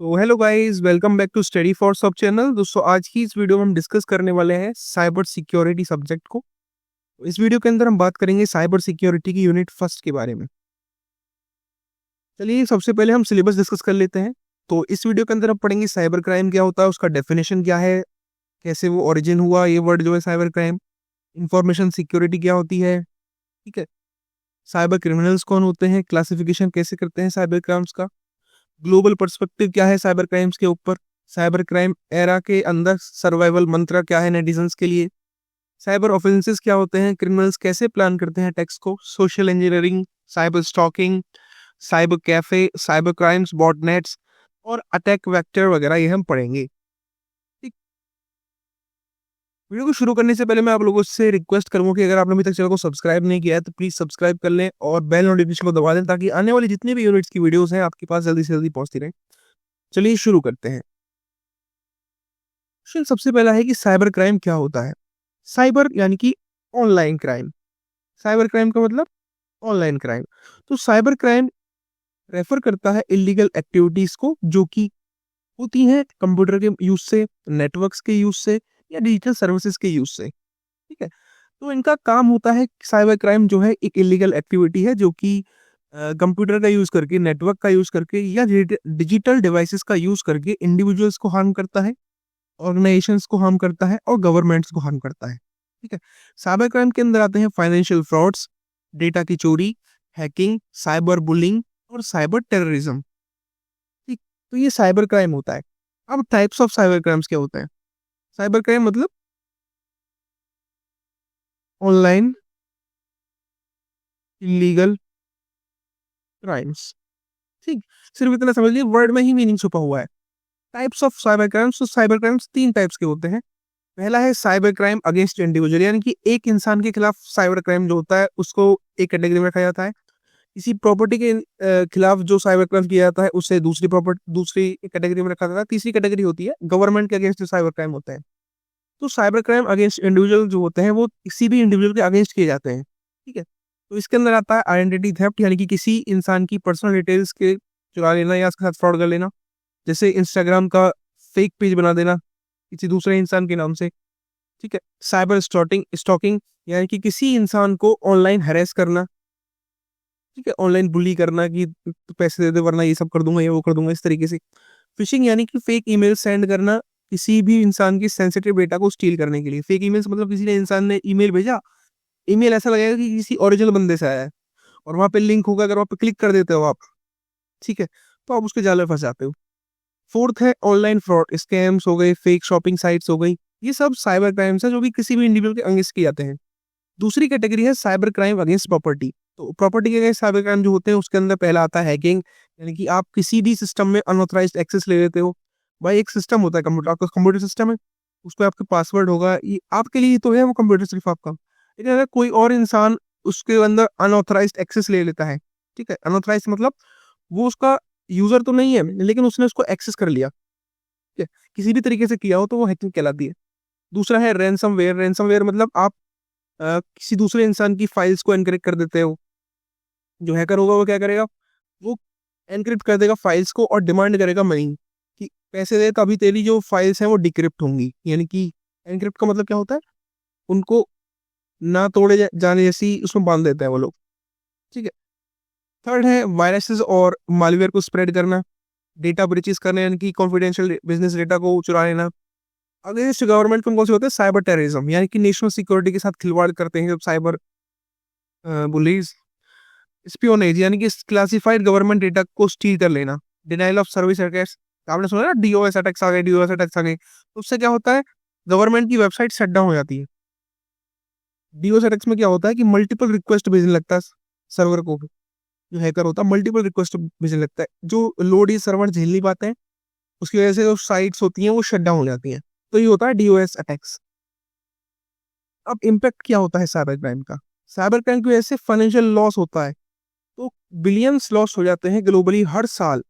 तो hello guys, welcome back to study for सब channel. दोस्तों, आज की इस वीडियो में हम डिस्कस करने वाले हैं साइबर सिक्योरिटी सब्जेक्ट को। इस वीडियो के अंदर हम बात करेंगे साइबर सिक्योरिटी की यूनिट फर्स्ट के बारे में। चलिए, सबसे पहले हम सिलेबस डिस्कस कर लेते हैं। तो इस वीडियो के अंदर हम पढ़ेंगे साइबर क्राइम क्या होता है, उसका डेफिनेशन क्या है, कैसे वो ओरिजिन हुआ ये वर्ड जो है साइबर क्राइम, इंफॉर्मेशन सिक्योरिटी क्या होती है, ठीक है, साइबर क्रिमिनल्स कौन होते हैं, क्लासिफिकेशन कैसे करते हैं साइबर क्राइम्स का, ग्लोबल पर्सपेक्टिव क्या है साइबर क्राइम्स के ऊपर, साइबर क्राइम एरा के अंदर सर्वाइवल मंत्र क्या है नेटिजन्स के लिए, साइबर ऑफेंसेस क्या होते हैं, क्रिमिनल्स कैसे प्लान करते हैं अटैक्स को, social engineering, cyber stalking, cyber cafe, cyber crimes, botnets और अटैक वेक्टर वगैरह ये हम पढ़ेंगे। ठीक। वीडियो को शुरू करने से पहले मैं आप लोगों से रिक्वेस्ट करूंगा कि अगर आपने अभी तक चैनल को सब्सक्राइब नहीं किया है तो प्लीज सब्सक्राइब कर लें और बेल नोटिफिकेशन को दबा दें ताकि आने वाली जितनी भी यूनिट्स की वीडियोस हैं आपके पास जल्दी से जल्दी पहुंचती रहें। चलिए शुरू करते हैं। क्वेश्चन सबसे पहला है कि साइबर क्राइम क्या होता है। साइबर यानी कि ऑनलाइन क्राइम। साइबर क्राइम का मतलब ऑनलाइन क्राइम। तो साइबर क्राइम रेफर करता है इलीगल एक्टिविटीज को जो कि होती हैं कंप्यूटर के यूज से, नेटवर्क्स के यूज से या डिजिटल सर्विसेज के यूज से। ठीक है। तो इनका काम होता है, साइबर क्राइम जो है एक इलीगल एक्टिविटी है जो कि कंप्यूटर का यूज करके, नेटवर्क का यूज करके या डिजिटल डिवाइसेस का यूज करके इंडिविजुअल्स को हार्म करता है, ऑर्गेनाइजेशंस को हार्म करता है और गवर्नमेंट्स को हार्म करता है। ठीक है। साइबर क्राइम के अंदर आते हैं फाइनेंशियल फ्रॉड्स, डेटा की चोरी, हैकिंग, साइबर बुलिंग और साइबर टेररिज्म। ठीक। तो ये साइबर क्राइम होता है। अब टाइप्स ऑफ साइबर क्राइम्स क्या होता है। साइबर क्राइम मतलब ऑनलाइन इलीगल क्राइम्स। ठीक। सिर्फ इतना समझ लीजिए, वर्ड में ही मीनिंग छुपा हुआ है। Types of cyber crimes. तो साइबर क्राइम्स तीन टाइप्स के होते हैं। पहला है साइबर क्राइम अगेंस्ट इंडिविजुअल, यानी कि एक इंसान के खिलाफ साइबर क्राइम जो होता है उसको एक कैटेगरी में रखा जाता है। किसी प्रॉपर्टी के खिलाफ जो साइबर क्राइम किया जाता है उसे दूसरी कैटेगरी में रखा जाता है। तीसरी कैटेगरी होती है गवर्नमेंट के अगेंस्ट जो साइबर क्राइम होते हैं। तो साइबर क्राइम अगेंस्ट इंडिविजुअल जो होते हैं वो किसी भी इंडिविजुअल के अगेंस्ट किए जाते हैं। ठीक है। तो इसके अंदर आता है आइडेंटिटी थेफ्ट, यानी कि किसी इंसान की पर्सनल डिटेल्स के चुरा लेना या उसके साथ फ्रॉड कर लेना। जैसे इंस्टाग्राम का फेक पेज बना देना किसी दूसरे इंसान के नाम से। ठीक है। साइबर स्टॉकिंग स्टॉकिंग यानी कि किसी इंसान को ऑनलाइन हैरेस करना। ठीक है। ऑनलाइन बुली करना कि तू पैसे दे दे वरना ये सब कर दूंगा, ये वो कर दूंगा, इस तरीके से। फिशिंग यानी कि फेक ईमेल सेंड करना किसी भी इंसान की सेंसिटिव डेटा को स्टील करने के लिए। फेक ईमेल्स मतलब किसी ने इंसान ने ईमेल भेजा, ईमेल ऐसा लगेगा कि किसी ओरिजिनल बंदे से आया है और वहां पे लिंक होगा, अगर वहां पे क्लिक कर देते हो आप, ठीक है, तो आप उसके जाल में फंस जाते हो। फोर्थ है ऑनलाइन फ्रॉड, स्कैम्स हो गए, फेक शॉपिंग साइट्स हो गई। ये सब साइबर क्राइम्स है जो भी किसी भी इंडिविजुअल के अगेंस्ट किए जाते हैं। दूसरी कैटेगरी है साइबर क्राइम अगेंस्ट प्रॉपर्टी। तो प्रॉपर्टी के अगेंस्ट साइबर क्राइम जो होते हैं उसके अंदर पहला आता है हैकिंग, यानी कि आप किसी भी सिस्टम में अनऑथराइज्ड एक्सेस ले लेते हो। भाई एक सिस्टम होता है कंप्यूटर, आपका कंप्यूटर सिस्टम है, उस पर आपके पासवर्ड होगा, ये आपके लिए ही तो है वो कंप्यूटर, सिर्फ आपका। लेकिन अगर कोई और इंसान उसके अंदर अनऑथराइज्ड एक्सेस ले लेता है, ठीक है, अनऑथराइज्ड मतलब वो उसका यूजर तो नहीं है लेकिन उसने उसको एक्सेस कर लिया, ठीक है, किसी भी तरीके से किया हो तो वो हैकिंग कहलाती है। दूसरा है रैंसमवेयर। रैंसमवेयर मतलब आप किसी दूसरे इंसान की फाइल्स को एनक्रिप्ट कर देते हो। जो हैकर होगा वो क्या करेगा, वो एनक्रिप्ट कर देगा फाइल्स को और डिमांड करेगा मनी, कि पैसे दे तभी तेरी जो फाइल्स हैं वो डिक्रिप्ट होंगी। यानी कि एनक्रिप्ट का मतलब क्या होता है, उनको ना तोड़े जाने जैसी उसमें बांध देते हैं वो लोग। ठीक है। थर्ड है वायरसेस और मालवेयर को स्प्रेड करना, डेटा ब्रीचेस करना, यानी कि कॉन्फिडेंशियल बिजनेस डेटा को चुरा लेना। अगेंस्ट गवर्नमेंट कौन से होते हैं, साइबर टेररिज्म, यानी कि नेशनल सिक्योरिटी के साथ खिलवाड़ करते हैं जब साइबर बुलीज। स्पियोनेज यानी कि क्लासिफाइड गवर्नमेंट डेटा को स्टील कर लेना। डिनाइल ऑफ सर्विस अटैक्स, आपने सुना ना डीओएस अटैक्स आ गए, डीओएस अटैक्स आ गए, तो उससे क्या होता है, गवर्नमेंट की वेबसाइट शट डाउन हो जाती है। डीओएस अटैक्स में क्या होता है कि मल्टीपल रिक्वेस्ट भेजने लगता है सर्वर को, जो हैकर होता है मल्टीपल रिक्वेस्ट भेजने लगता है, जो लोड ये सर्वर झेल नहीं पाते हैं, उसकी वजह से जो साइट्स होती हैं वो शट डाउन हो जाती हैं। तो ये होता है डीओएस अटैक्स। अब इम्पैक्ट क्या होता है साइबर क्राइम का। साइबर क्राइम की वजह से फाइनेंशियल लॉस होता है। तो बिलियंस लॉस हो जाते हैं ग्लोबली हर साल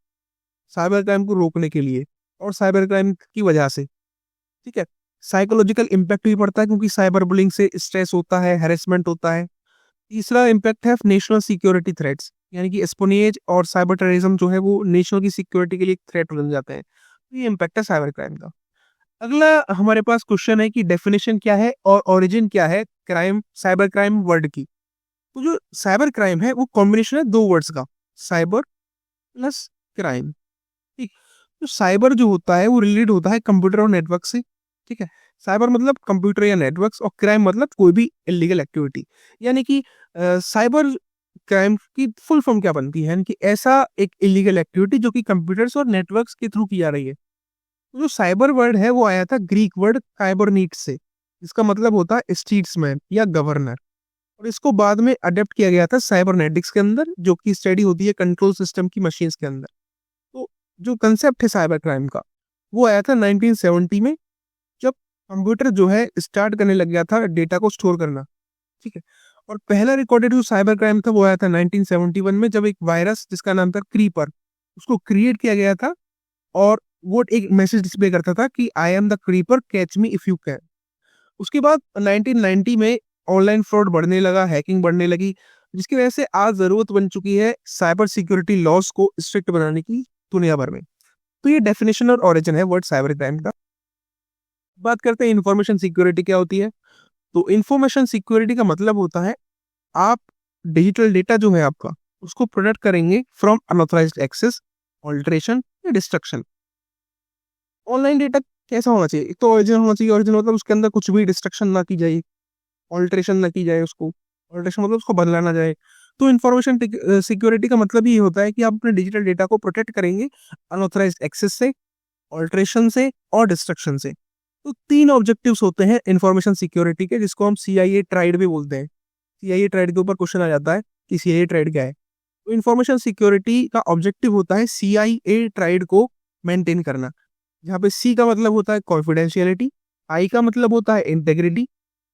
साइबर क्राइम को रोकने के लिए और साइबर क्राइम की वजह से। ठीक है। साइकोलॉजिकल इम्पैक्ट भी पड़ता है क्योंकि साइबर बुलिंग से स्ट्रेस होता है, हैरेसमेंट होता है। तीसरा इम्पैक्ट है नेशनल सिक्योरिटी थ्रेट्स, यानी कि एस्पोनिएज और साइबर टेररिज्म जो है वो नेशनल की सिक्योरिटी के लिए एक थ्रेट बन जाते हैं। तो ये इम्पैक्ट है साइबर क्राइम का। अगला हमारे पास क्वेश्चन है कि डेफिनेशन क्या है और ओरिजिन क्या है क्राइम साइबर क्राइम वर्ड की। तो जो साइबर क्राइम है वो कॉम्बिनेशन है दो वर्ड्स का, साइबर प्लस क्राइम। ठीक। तो साइबर जो होता है वो रिलेटेड होता है कंप्यूटर और नेटवर्क से। ठीक है। साइबर मतलब कंप्यूटर या नेटवर्क्स और क्राइम मतलब कोई भी इलीगल एक्टिविटी। यानी कि साइबर क्राइम की फुल फॉर्म क्या बनती है, यानी कि ऐसा एक इलीगल एक्टिविटी जो कि कंप्यूटर्स और नेटवर्क्स के थ्रू की जा रही है। तो जो साइबर वर्ड है वो आया था ग्रीक वर्ड काइबरनीट से, इसका मतलब होता है स्टेट्समैन या गवर्नर। और इसको बाद में अडेप्ट किया गया था साइबरनेटिक्स के अंदर, जो कि स्टडी होती है कंट्रोल सिस्टम की मशीन्स के अंदर। तो जो कंसेप्ट है साइबर क्राइम का वो आया था 1970 में, जब कंप्यूटर जो है स्टार्ट करने लग गया था डेटा को स्टोर करना। ठीक है। और पहला रिकॉर्डेड जो साइबर क्राइम था वो आया था 1971 में, जब एक वायरस जिसका नाम था क्रीपर उसको क्रिएट किया गया था। और वो एक मैसेज डिस्प्ले करता था कि I am the creeper catch me if you can. उसके बाद 1990 में ऑनलाइन फ्रॉड बढ़ने लगा, हैकिंग बढ़ने लगी, जिसकी वजह से आज जरूरत बन चुकी है साइबर सिक्योरिटी लॉस को स्ट्रिक्ट बनाने की दुनिया भर में। तो ये डेफिनेशन और ओरिजिन है वर्ड साइबर क्राइम का। बात करते हैं इंफॉर्मेशन सिक्योरिटी क्या होती है। तो इंफॉर्मेशन सिक्योरिटी का मतलब होता है आप डिजिटल डेटा जो है आपका उसको प्रोटेक्ट करेंगे फ्रॉम अनऑथराइज्ड एक्सेस, ऑल्टरेशन या डिस्ट्रक्शन। ऑनलाइन डेटा कैसा होना चाहिए, एक तो ओरिजिनल होना चाहिए। ओरिजिनल मतलब उसके अंदर कुछ भी डिस्ट्रक्शन ना की जाए, ऑल्टरेशन ना की जाए उसको। ऑल्टरेशन मतलब उसको बदला ना जाए। तो इन्फॉर्मेशन सिक्योरिटी का मतलब ये होता है कि आप अपने डिजिटल डेटा को प्रोटेक्ट करेंगे अनऑथराइज्ड एक्सेस से, ऑल्टरेशन से और डिस्ट्रक्शन से। तो तीन ऑब्जेक्टिव्स होते हैं इंफॉर्मेशन सिक्योरिटी के, जिसको हम CIA ट्राइड भी बोलते हैं। CIA ट्राइड के ऊपर क्वेश्चन आ जाता है कि CIA ट्राइड क्या है। तो इंफॉर्मेशन सिक्योरिटी का ऑब्जेक्टिव होता है CIA ट्राइड को मेंटेन करना। जहाँ पे C का मतलब होता है कॉन्फिडेंशियलिटी, I का मतलब होता है इंटेग्रिटी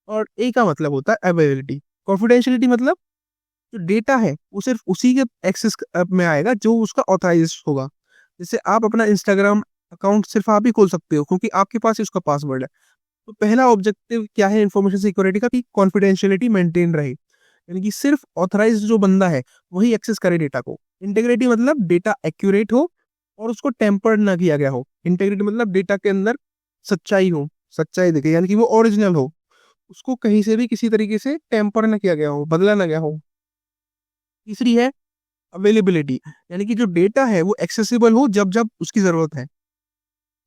और A का मतलब होता है अवेलेबिलिटी। कॉन्फिडेंशियलिटी मतलब जो डेटा है वो सिर्फ उसी के एक्सेस में आएगा जो उसका ऑथराइज होगा। जैसे आप अपना इंस्टाग्राम अकाउंट सिर्फ आप ही खोल सकते हो क्योंकि आपके पास ही उसका पासवर्ड है। तो पहला ऑब्जेक्टिव क्या है इंफॉर्मेशन सिक्योरिटी का, कि कॉन्फिडेंशियलिटी मेंटेन रहे, यानी कि सिर्फ ऑथराइज जो बंदा है वही एक्सेस करे डेटा को। इंटीग्रिटी मतलब डेटा एक्यूरेट हो और उसको टेम्पर्ड ना किया गया हो। इंटीग्रिटी मतलब डेटा के अंदर सच्चाई हो, सच्चाई दिखे, यानी कि वो ओरिजिनल हो, उसको कहीं से भी किसी तरीके से टेम्पर ना किया गया हो, बदला ना गया हो। तीसरी है अवेलेबिलिटी, यानी कि जो डेटा है वो एक्सेसिबल हो जब जब उसकी जरूरत है।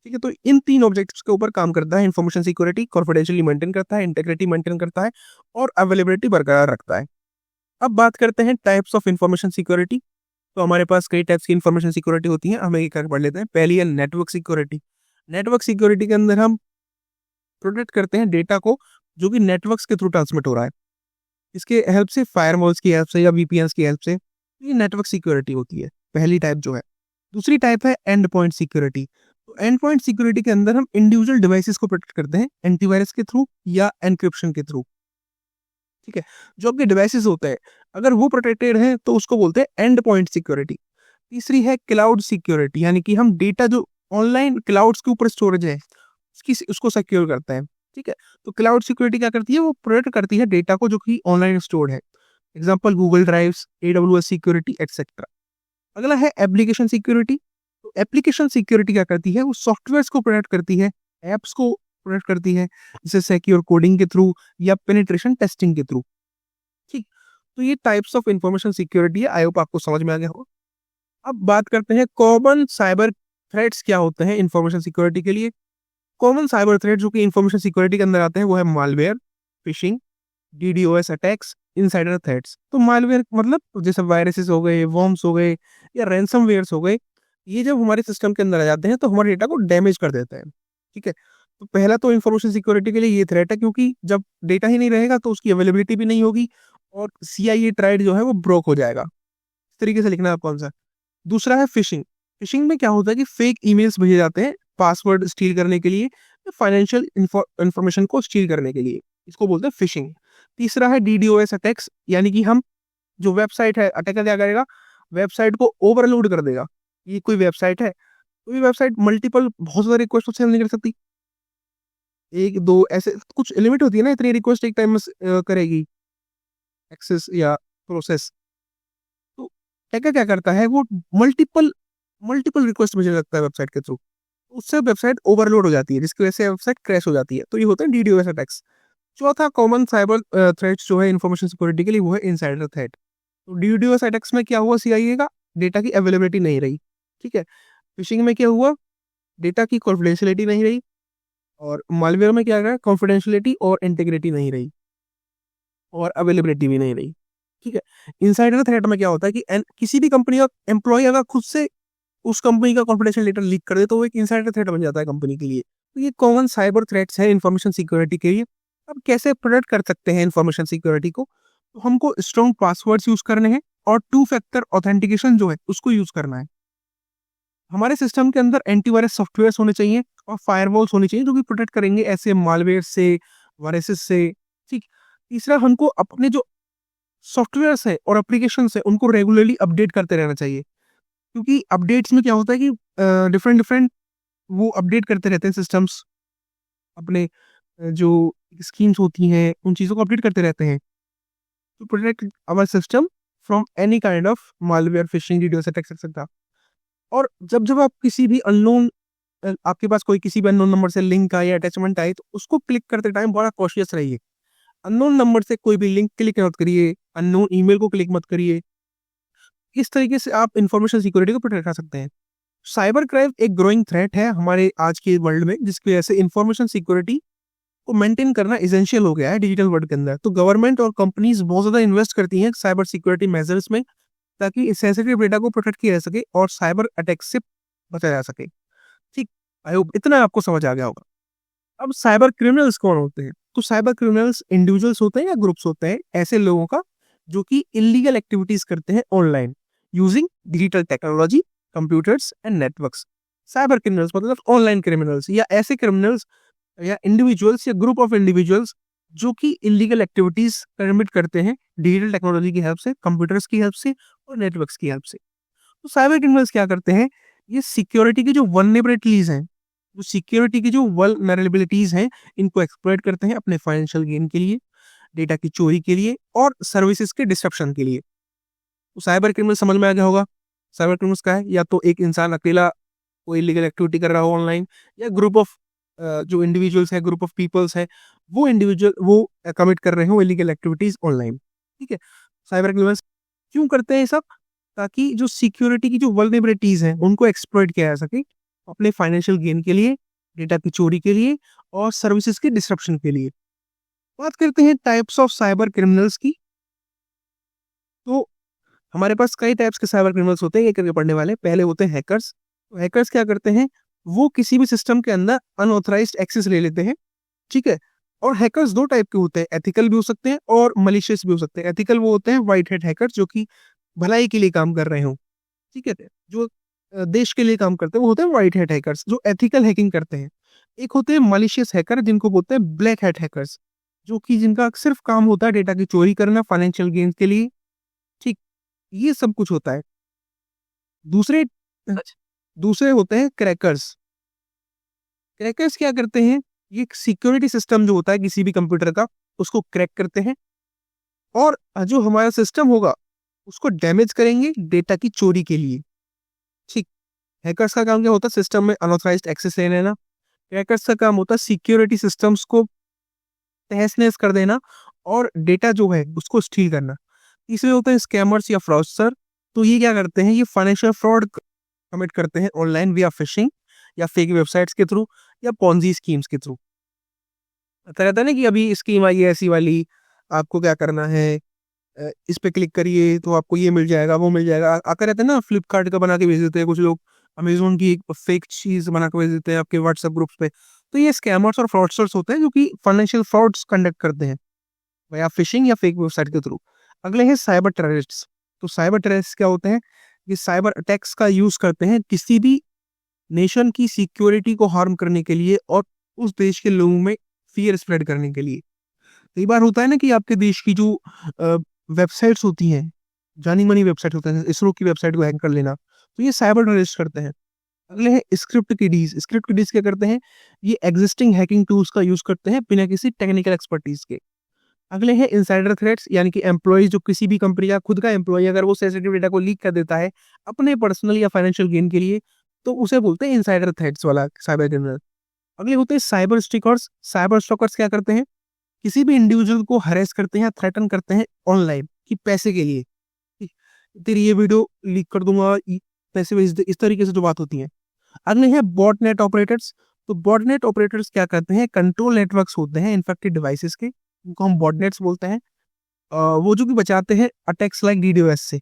ठीक है। तो इन तीन ऑब्जेक्ट्स के ऊपर काम करता है इंफॉर्मेशन सिक्योरिटी। कॉन्फिडेंशियली मेंटेन करता है, इंटेग्रिटी मेंटेन करता है और अवेलेबिलिटी बरकरार रखता है। अब बात करते हैं टाइप्स ऑफ इंफॉर्मेशन सिक्योरिटी। तो हमारे पास कई टाइप्स की इंफॉर्मेशन सिक्योरिटी होती है, हमें एक पढ़ लेते हैं। पहली है नेटवर्क सिक्योरिटी। नेटवर्क सिक्योरिटी के अंदर हम प्रोटेक्ट करते हैं डेटा को जो कि नेटवर्क्स के थ्रू ट्रांसमिट हो रहा है, इसके हेल्प से, फायरवॉल्स की हेल्प से या VPNs की हेल्प से। तो ये नेटवर्क सिक्योरिटी होती है, पहली टाइप जो है। दूसरी टाइप है एंड पॉइंट सिक्योरिटी। तो एंड पॉइंट सिक्योरिटी के अंदर हम इंडिविजुअल डिवाइसेस को प्रोटेक्ट करते हैं एंटीवायरस के थ्रू या एनक्रिप्शन के थ्रू। ठीक है। जो आपके डिवाइसेस होते हैं अगर वो प्रोटेक्टेड है तो उसको बोलते हैं एंड पॉइंट सिक्योरिटी। तीसरी है क्लाउड सिक्योरिटी, यानी कि हम डेटा जो ऑनलाइन क्लाउड्स के ऊपर स्टोरेज है उसकी उसको सिक्योर करते हैं। ठीक है। तो क्लाउड सिक्योरिटी क्या करती है, वो प्रोटेक्ट करती है डेटा को जो कि ऑनलाइन स्टोर्ड है। Example Google drives, AWS security etcetera. अगला है एप्लीकेशन सिक्योरिटी। तो एप्लीकेशन सिक्योरिटी क्या करती है, वो सॉफ्टवेयर्स को प्रोटेक्ट करती है, एप्स को प्रोटेक्ट करती है, जैसे सिक्योर कोडिंग के थ्रू या पेनिट्रेशन टेस्टिंग के थ्रू। ठीक। तो ये टाइप्स ऑफ इंफॉर्मेशन सिक्योरिटी है, आई होप आपको समझ में आ गया हो। अब बात करते हैं कॉमन साइबर थ्रेट्स क्या होते हैं इंफॉर्मेशन सिक्योरिटी के लिए। कॉमन साइबर थ्रेट जो कि इंफॉर्मेशन सिक्योरिटी के अंदर आते हैं वो है malware, fishing, DDoS attacks, insider threats. तो मालवेयर मतलब जैसे वायरसेस हो गए, वॉर्म्स हो गए या रैंसमवेयर्स हो गए, ये जब हमारे सिस्टम के अंदर आ जाते हैं तो हमारे डेटा को डैमेज कर देते हैं। ठीक है। तो पहला तो इंफॉर्मेशन सिक्योरिटी के लिए ये थ्रेट है, क्योंकि जब डेटा ही नहीं रहेगा तो उसकी अवेलेबिलिटी भी नहीं होगी और CIA ट्राइड जो है वो ब्रोक हो जाएगा। इस तरीके से लिखना है कौन सा। दूसरा है फिशिंग। फिशिंग में क्या होता है कि फेक ईमेल्स भेजे जाते हैं पासवर्ड स्टील करने के लिए, फाइनेंशियल इंफॉर्मेशन को स्टील करने के लिए, इसको बोलते हैं फिशिंग। तीसरा है DDoS अटैक्स, यानी कि हम जो वेबसाइट है, अटैकर क्या करेगा, वेबसाइट को ओवरलोड कर देगा। ये कोई वेबसाइट है, कोई वेबसाइट मल्टीपल बहुत सारे रिक्वेस्ट उससे नहीं कर सकती, एक दो ऐसे कुछ लिमिट होती है ना, इतनी रिक्वेस्ट एक टाइम में करेगी एक्सेस या प्रोसेस। तो हैकर क्या करता है, वो मल्टीपल मल्टीपल रिक्वेस्ट मुझे लगता है वेबसाइट के थ्रू, उससे वेबसाइट ओवरलोड हो जाती है, जिसकी वजह से वेबसाइट क्रैश हो जाती है। तो ये होता है डीडोस अटैक्स। चौथा कॉमन साइबर थ्रेट्स जो है इन्फॉर्मेशन सिक्योरिटी के लिए, वो है इनसाइडर थ्रेट। तो डीडोस अटैक्स में क्या हुआ, सीआईए का डेटा की अवेलेबिलिटी नहीं रही, ठीक है। फिशिंग में क्या हुआ, डेटा की कॉन्फिडेंशियलिटी नहीं रही, और मालवेयर में क्या है, कॉन्फिडेंशियलिटी और इंटीग्रिटी नहीं रही, और अवेलेबिलिटी भी नहीं रही, ठीक है। इनसाइडर थ्रेट में क्या होता है कि किसी भी कंपनी का एम्प्लॉय अगर खुद से उस कंपनी का कॉन्फिडेंशियल डेटा लीक कर दे, तो वो एक इनसाइडर थ्रेट बन जाता है कंपनी के लिए। तो ये कॉमन साइबर थ्रेट्स है इन्फॉर्मेशन सिक्योरिटी के लिए। अब कैसे प्रोटेक्ट कर सकते हैं इन्फॉर्मेशन सिक्योरिटी को, तो हमको स्ट्रॉन्ग पासवर्ड्स यूज करने हैं, और टू फैक्टर ऑथेंटिकेशन जो है उसको यूज करना है। हमारे सिस्टम के अंदर एंटीवायरस सॉफ्टवेयर होने चाहिए, और फायरवॉल्स होनी चाहिए जो कि प्रोटेक्ट करेंगे ऐसे मालवेयर से, वायरसेस से, ठीक। तीसरा, हमको अपने जो सॉफ्टवेयर्स है और एप्लीकेशन है उनको रेगुलरली अपडेट करते रहना चाहिए, क्योंकि अपडेट्स में क्या होता है कि डिफरेंट डिफरेंट वो अपडेट करते रहते हैं सिस्टम्स, अपने जो स्कीम्स होती हैं उन चीज़ों को अपडेट करते रहते हैं, to protect our system from any kind of malware, phishing, DDoS attacks etcetera. और जब जब आप किसी भी अननोन आपके पास कोई किसी भी अननोन नंबर से लिंक आए या अटैचमेंट आए, तो उसको क्लिक करते टाइम बड़ा कॉशियस रहिए। अननोन नंबर से कोई भी लिंक क्लिक मत करिए, अननोन ईमेल को क्लिक मत करिए। इस तरीके से आप इंफॉर्मेशन सिक्योरिटी को प्रोटेक्ट कर सकते हैं। साइबर क्राइम एक ग्रोइंग थ्रेट है हमारे आज के वर्ल्ड में, जिसकी वजह से इंफॉर्मेशन सिक्योरिटी को मेंटेन करना इसेंशियल हो गया है डिजिटल वर्ल्ड के अंदर। तो गवर्नमेंट और कंपनीज बहुत ज्यादा इन्वेस्ट करती हैं साइबर सिक्योरिटी मेजर्स में, ताकि सेंसिटिव डेटा को प्रोटेक्ट किया जा सके और साइबर अटैक से बचा जा सके, ठीक। आई होप इतना आपको समझ आ गया होगा। अब साइबर क्रिमिनल्स कौन होते हैं, तो साइबर क्रिमिनल्स इंडिविजुअल्स होते हैं या ग्रुप्स होते हैं ऐसे लोगों का जो कि इलीगल एक्टिविटीज करते हैं online using digital technology, computers and networks. Cyber criminals मतलब ऑनलाइन क्रिमिनल्स, या ऐसे क्रिमिनल्स या इंडिविजुअल्स या ग्रुप ऑफ इंडिविजुअल्स जो कि इलीगल एक्टिविटीज कमिट करते हैं डिजिटल टेक्नोलॉजी की हेल्प से, कंप्यूटर्स की हेल्प से और नेटवर्क्स की हेल्प से। तो साइबर क्रिमिनल्स क्या करते हैं, ये सिक्योरिटी की जो वल्नरेबिलिटीज हैं, जो सिक्योरिटी की जो वल्नरेबिलिटीज हैं, इनको एक्सप्लॉइट करते हैं अपने फाइनेंशियल गेन के लिए, डेटा की चोरी के लिए और सर्विसेज के डिस्ट्रप्शन के लिए। तो साइबर क्रिमिनल समझ में आ गया होगा। साइबर क्रिमिनल्स का है या तो एक इंसान अकेला कोई इलीगल एक्टिविटी कर रहा हो ऑनलाइन, या ग्रुप ऑफ जो इंडिविजुअल्स है, ग्रुप ऑफ पीपल्स है, वो इंडिविजुअल वो कमिट कर रहे हो इलीगल एक्टिविटीज ऑनलाइन, ठीक है। साइबर क्रिमिनल्स क्यों करते हैं ये सब, ताकि जो सिक्योरिटी की जो वल्नरेबिलिटीज हैं उनको एक्सप्लॉइट किया जा सके अपने फाइनेंशियल गेन के लिए, डेटा की चोरी के लिए और सर्विसेज के डिस्ट्रप्शन के लिए। बात करते हैं टाइप्स ऑफ साइबर क्रिमिनल्स की। तो हमारे पास कई टाइप्स के साइबर क्रिमिनल्स होते हैं ये करके पढ़ने वाले। पहले होते हैं हैकर्स। तो हैकर्स क्या करते हैं, वो किसी भी सिस्टम के अंदर अनऑथराइज्ड एक्सेस ले लेते हैं, ठीक है। और हैकर्स दो टाइप के होते हैं, एथिकल भी हो सकते हैं और मलिशियस भी हो सकते हैं। एथिकल वो होते हैं व्हाइट हैट हैकर्स जो कि भलाई के लिए काम कर रहे हो, ठीक है। जो देश के लिए काम करते हैं वो होते हैं व्हाइट हैट हैकर्स जो एथिकल हैकिंग करते हैं। एक होते हैं मलिशियस हैकर जिनको बोलते हैं ब्लैक हैट हैकर्स, जो कि जिनका सिर्फ काम होता है डेटा की चोरी करना फाइनेंशियल गेन के लिए, ठीक। ये सब कुछ होता है। दूसरे दूसरे होते हैं क्रैकर्स। क्रैकर्स क्या करते हैं, ये सिक्योरिटी सिस्टम जो होता है किसी भी कंप्यूटर का उसको क्रैक करते हैं, और जो हमारा सिस्टम होगा उसको डैमेज करेंगे डेटा की चोरी के लिए, ठीक। हैकर्स का काम क्या होता है, सिस्टम में अनऑथराइज्ड एक्सेस ले लेना। क्रैकर्स का काम होता है सिक्योरिटी सिस्टम्स को तहस नहस कर देना और डेटा जो है उसको स्टील करना। तीसरे होते हैं स्कैमर्स या फ्रॉडस्टर। तो ये क्या करते हैं, ये फाइनेंशियल फ्रॉड कमिट करते हैं ऑनलाइन विया फिशिंग या फेक वेबसाइट्स के थ्रू या पॉन्जी स्कीम्स के थ्रू। पता रहता है ना कि अभी स्कीम आई है ऐसी वाली, आपको क्या करना है, इस पे क्लिक करिए तो आपको ये मिल जाएगा वो मिल जाएगा। आकर रहता है ना, फ्लिपकार्ट का बना के भेज देते हैं कुछ लोग, अमेजोन की एक फेक चीज बना के भेज देते हैं आपके व्हाट्सएप ग्रुप्स पे। तो ये स्कैमर्स और फ्रॉडस्टर्स होते हैं जो कि फाइनेंशियल फ्रॉड्स कंडक्ट करते हैं या फिशिंग या फेक वेबसाइट के थ्रू। अगले हैं साइबर टेररिस्ट्स। तो साइबर टेररिस्ट क्या होते हैं, ये साइबर अटैक्स का यूज करते हैं किसी भी नेशन की सिक्योरिटी को हार्म करने के लिए और उस देश के लोगों में फियर स्प्रेड करने के लिए। कई बार होता है ना कि आपके देश की जो वेबसाइट्स होती हैं, जानी मानी वेबसाइट होते हैं, इसरो की वेबसाइट को हैक कर लेना, तो ये साइबर टेररिस्ट करते हैं। अगले हैं स्क्रिप्ट किडीज। स्क्रिप्ट किडीज क्या करते हैं, ये एग्जिस्टिंग हैकिंग टूल्स का यूज करते हैं बिना किसी टेक्निकल एक्सपर्टीज के। अगले हैं इनसाइडर थ्रेट्स, यानी कि एम्प्लॉय जो किसी भी कंपनी का खुद का एम्प्लॉय अगर वो सेंसिटिव डेटा को लीक कर देता है अपने पर्सनल या फाइनेंशियल गेन के लिए, तो उसे बोलते हैं इनसाइडर थ्रेट्स वाला साइबर क्रिमिनल। अगले होते हैं साइबर स्टॉकर्स। साइबर स्टॉकर्स क्या करते हैं, किसी भी इंडिविजुअल को हरेस करते हैं, थ्रेटन करते हैं ऑनलाइन कि पैसे के लिए, कि तेरी ये वीडियो लीक कर दूंगा, पैसे भेज दे, इस तरीके से जो बात होती है। अगले हैं बॉटनेट ऑपरेटर्स। तो बॉटनेट ऑपरेटर्स क्या करते हैं, कंट्रोल नेटवर्क्स होते हैं इन्फेक्टेड डिवाइसेस के, उनको हम बॉटनेट्स बोलते हैं। वो जो कि बचाते हैं अटैक्स लाइक डीडोएस से,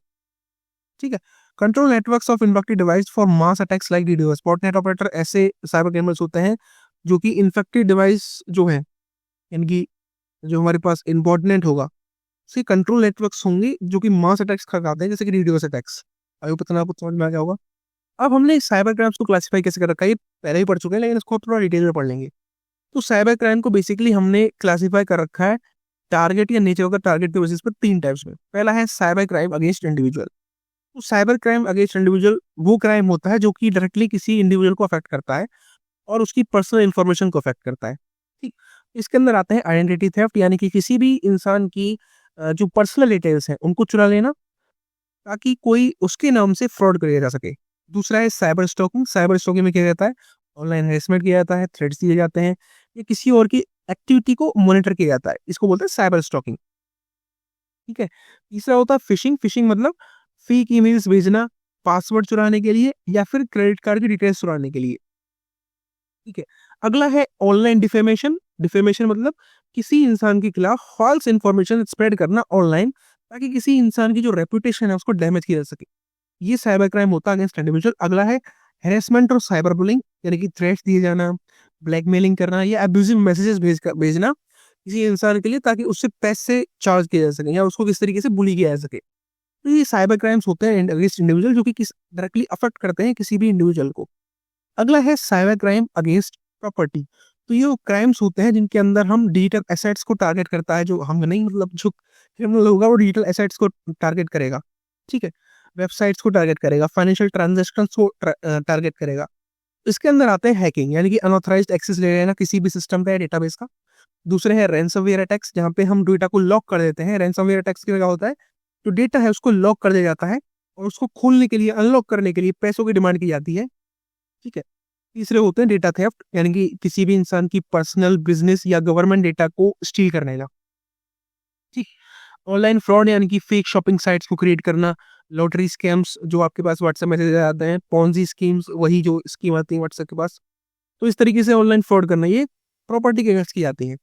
ठीक है। Control networks of infected device for mass attacks like DDoS. Botnet operator ऐसे साइबर क्रिमिनल्स होते हैं जो कि इन्फेक्टेड डिवाइस जो है, यानी कि जो हमारे पास इम्पोर्टेंट होगा, उसके कंट्रोल नेटवर्क्स होंगे जो कि मास अटैक्स करवाते हैं, जैसे कि डीडोएस अटैक्स। अभी पता आपको समझ में आ गया होगा। अब हमने साइबर क्राइम्स को क्लासिफाई कैसे कर रखा है, ये पहले ही पढ़ चुके हैं, लेकिन इसको थोड़ा डिटेल में पढ़ लेंगे। तो साइबर क्राइम को बेसिकली हमने क्लासिफाई कर रखा है टारगेट या नेचर का टारगेट के बेसिस पर 3 टाइप्स में। पहला है साइबर क्राइम अगेंस्ट इंडिविजुअल। तो साइबर क्राइम अगेंस्ट इंडिविजुअल वो क्राइम होता है जो कि डायरेक्टली किसी इंडिविजुअल को अफेक्ट करता है और उसकी पर्सनल इंफॉर्मेशन को अफेक्ट करता है, ठीक। इसके अंदर आते हैं आइडेंटिटी थेफ्ट, यानी कि किसी भी इंसान की जो पर्सनल डिटेल्स हैं उनको चुरा लेना ताकि कोई उसके नाम से फ्रॉड किया जा सके। दूसरा है साइबर स्टॉकिंग। साइबर स्टॉकिंग में क्या जाता है, ऑनलाइन हेरेसमेंट किया जाता है, थ्रेट्स दिए जाते हैं या किसी और की एक्टिविटी को मॉनिटर किया जाता है, इसको बोलते हैं साइबर स्टॉकिंग, ठीक है। तीसरा होता है फिशिंग। फिशिंग मतलब फेक ईमेल्स भेजना पासवर्ड चुराने के लिए या फिर क्रेडिट कार्ड की डिटेल्स चुराने के लिए, ठीक है। अगला है ऑनलाइन डिफेमेशन। डिफेमेशन मतलब किसी इंसान के खिलाफ फॉल्स इंफॉर्मेशन स्प्रेड करना ऑनलाइन ताकि किसी इंसान की जो रेपुटेशन है उसको डैमेज किया जा सके, ये साइबर क्राइम होता है अगेंस्ट इंडिविजुअल। अगला है हैरेसमेंट और साइबर बुलिंग, यानी कि थ्रेट्स दिए जाना, ब्लैकमेलिंग करना या अब्यूजिव मैसेजेस भेजना किसी इंसान के लिए ताकि उससे पैसे चार्ज किए जा सके या उसको किस तरीके से बुली किया जा सके। तो ये साइबर क्राइम्स होते हैं अगेंस्ट इंडिविजुअल जो कि किस डायरेक्टली अफेक्ट करते हैं किसी भी इंडिविजुअल को। अगला है साइबर क्राइम अगेंस्ट प्रॉपर्टी। तो ये वो क्राइम्स होते हैं जिनके अंदर हम डिजिटल एसेट्स को टारगेट करता है, जो हम नहीं, मतलब जो क्रिमिनल होगा वो डिजिटल एसेट्स को टारगेट करेगा, ठीक है। वेबसाइट्स को टारगेट करेगा, फाइनेंशियल ट्रांजैक्शंस को टारगेट करेगा। इसके अंदर आते हैं हैकिंग, यानी कि अनऑथराइज्ड एक्सेस ले लेना किसी भी सिस्टम का या डेटाबेस का। दूसरे है रैंसमवेयर अटैक्स, जहाँ पे हम डेटा को लॉक कर देते हैं। रैंसमवेयर अटैक्स की क्या होता है, जो डेटा है उसको लॉक कर दिया जाता है और उसको खोलने के लिए, अनलॉक करने के लिए पैसों की डिमांड की जाती है, ठीक है। तीसरे होते हैं डेटा थेफ्ट, यानी कि किसी भी इंसान की पर्सनल, बिजनेस या गवर्नमेंट डेटा को स्टील करने का, ठीक। ऑनलाइन फ्रॉड यानी कि फेक शॉपिंग साइट्स को क्रिएट करना, लॉटरी स्कैम्स जो आपके पास व्हाट्सएप मैसेज आते हैं, पॉन्जी स्कीम्स वही जो स्कीम आती है व्हाट्सएप के पास, तो इस तरीके से ऑनलाइन फ्रॉड करना, ये प्रॉपर्टी के अगेंस्ट की जाती है।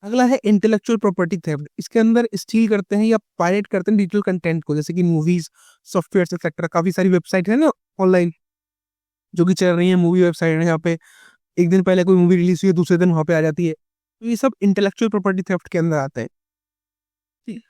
अगला है इंटेलेक्चुअल प्रॉपर्टी थेफ्ट। इसके अंदर स्टील करते हैं या पायरेट करते हैं डिजिटल कंटेंट को, जैसे कि मूवीज, सॉफ्टवेयर एक्सेट्रा। काफी सारी वेबसाइट है ना ऑनलाइन जो कि चल रही है, मूवी वेबसाइट है, यहाँ पे एक दिन पहले कोई मूवी रिलीज हुई है दूसरे दिन वहां पे आ जाती है, तो ये सब इंटेलेक्चुअल प्रॉपर्टी थेफ्ट के अंदर आते हैं, ठीक।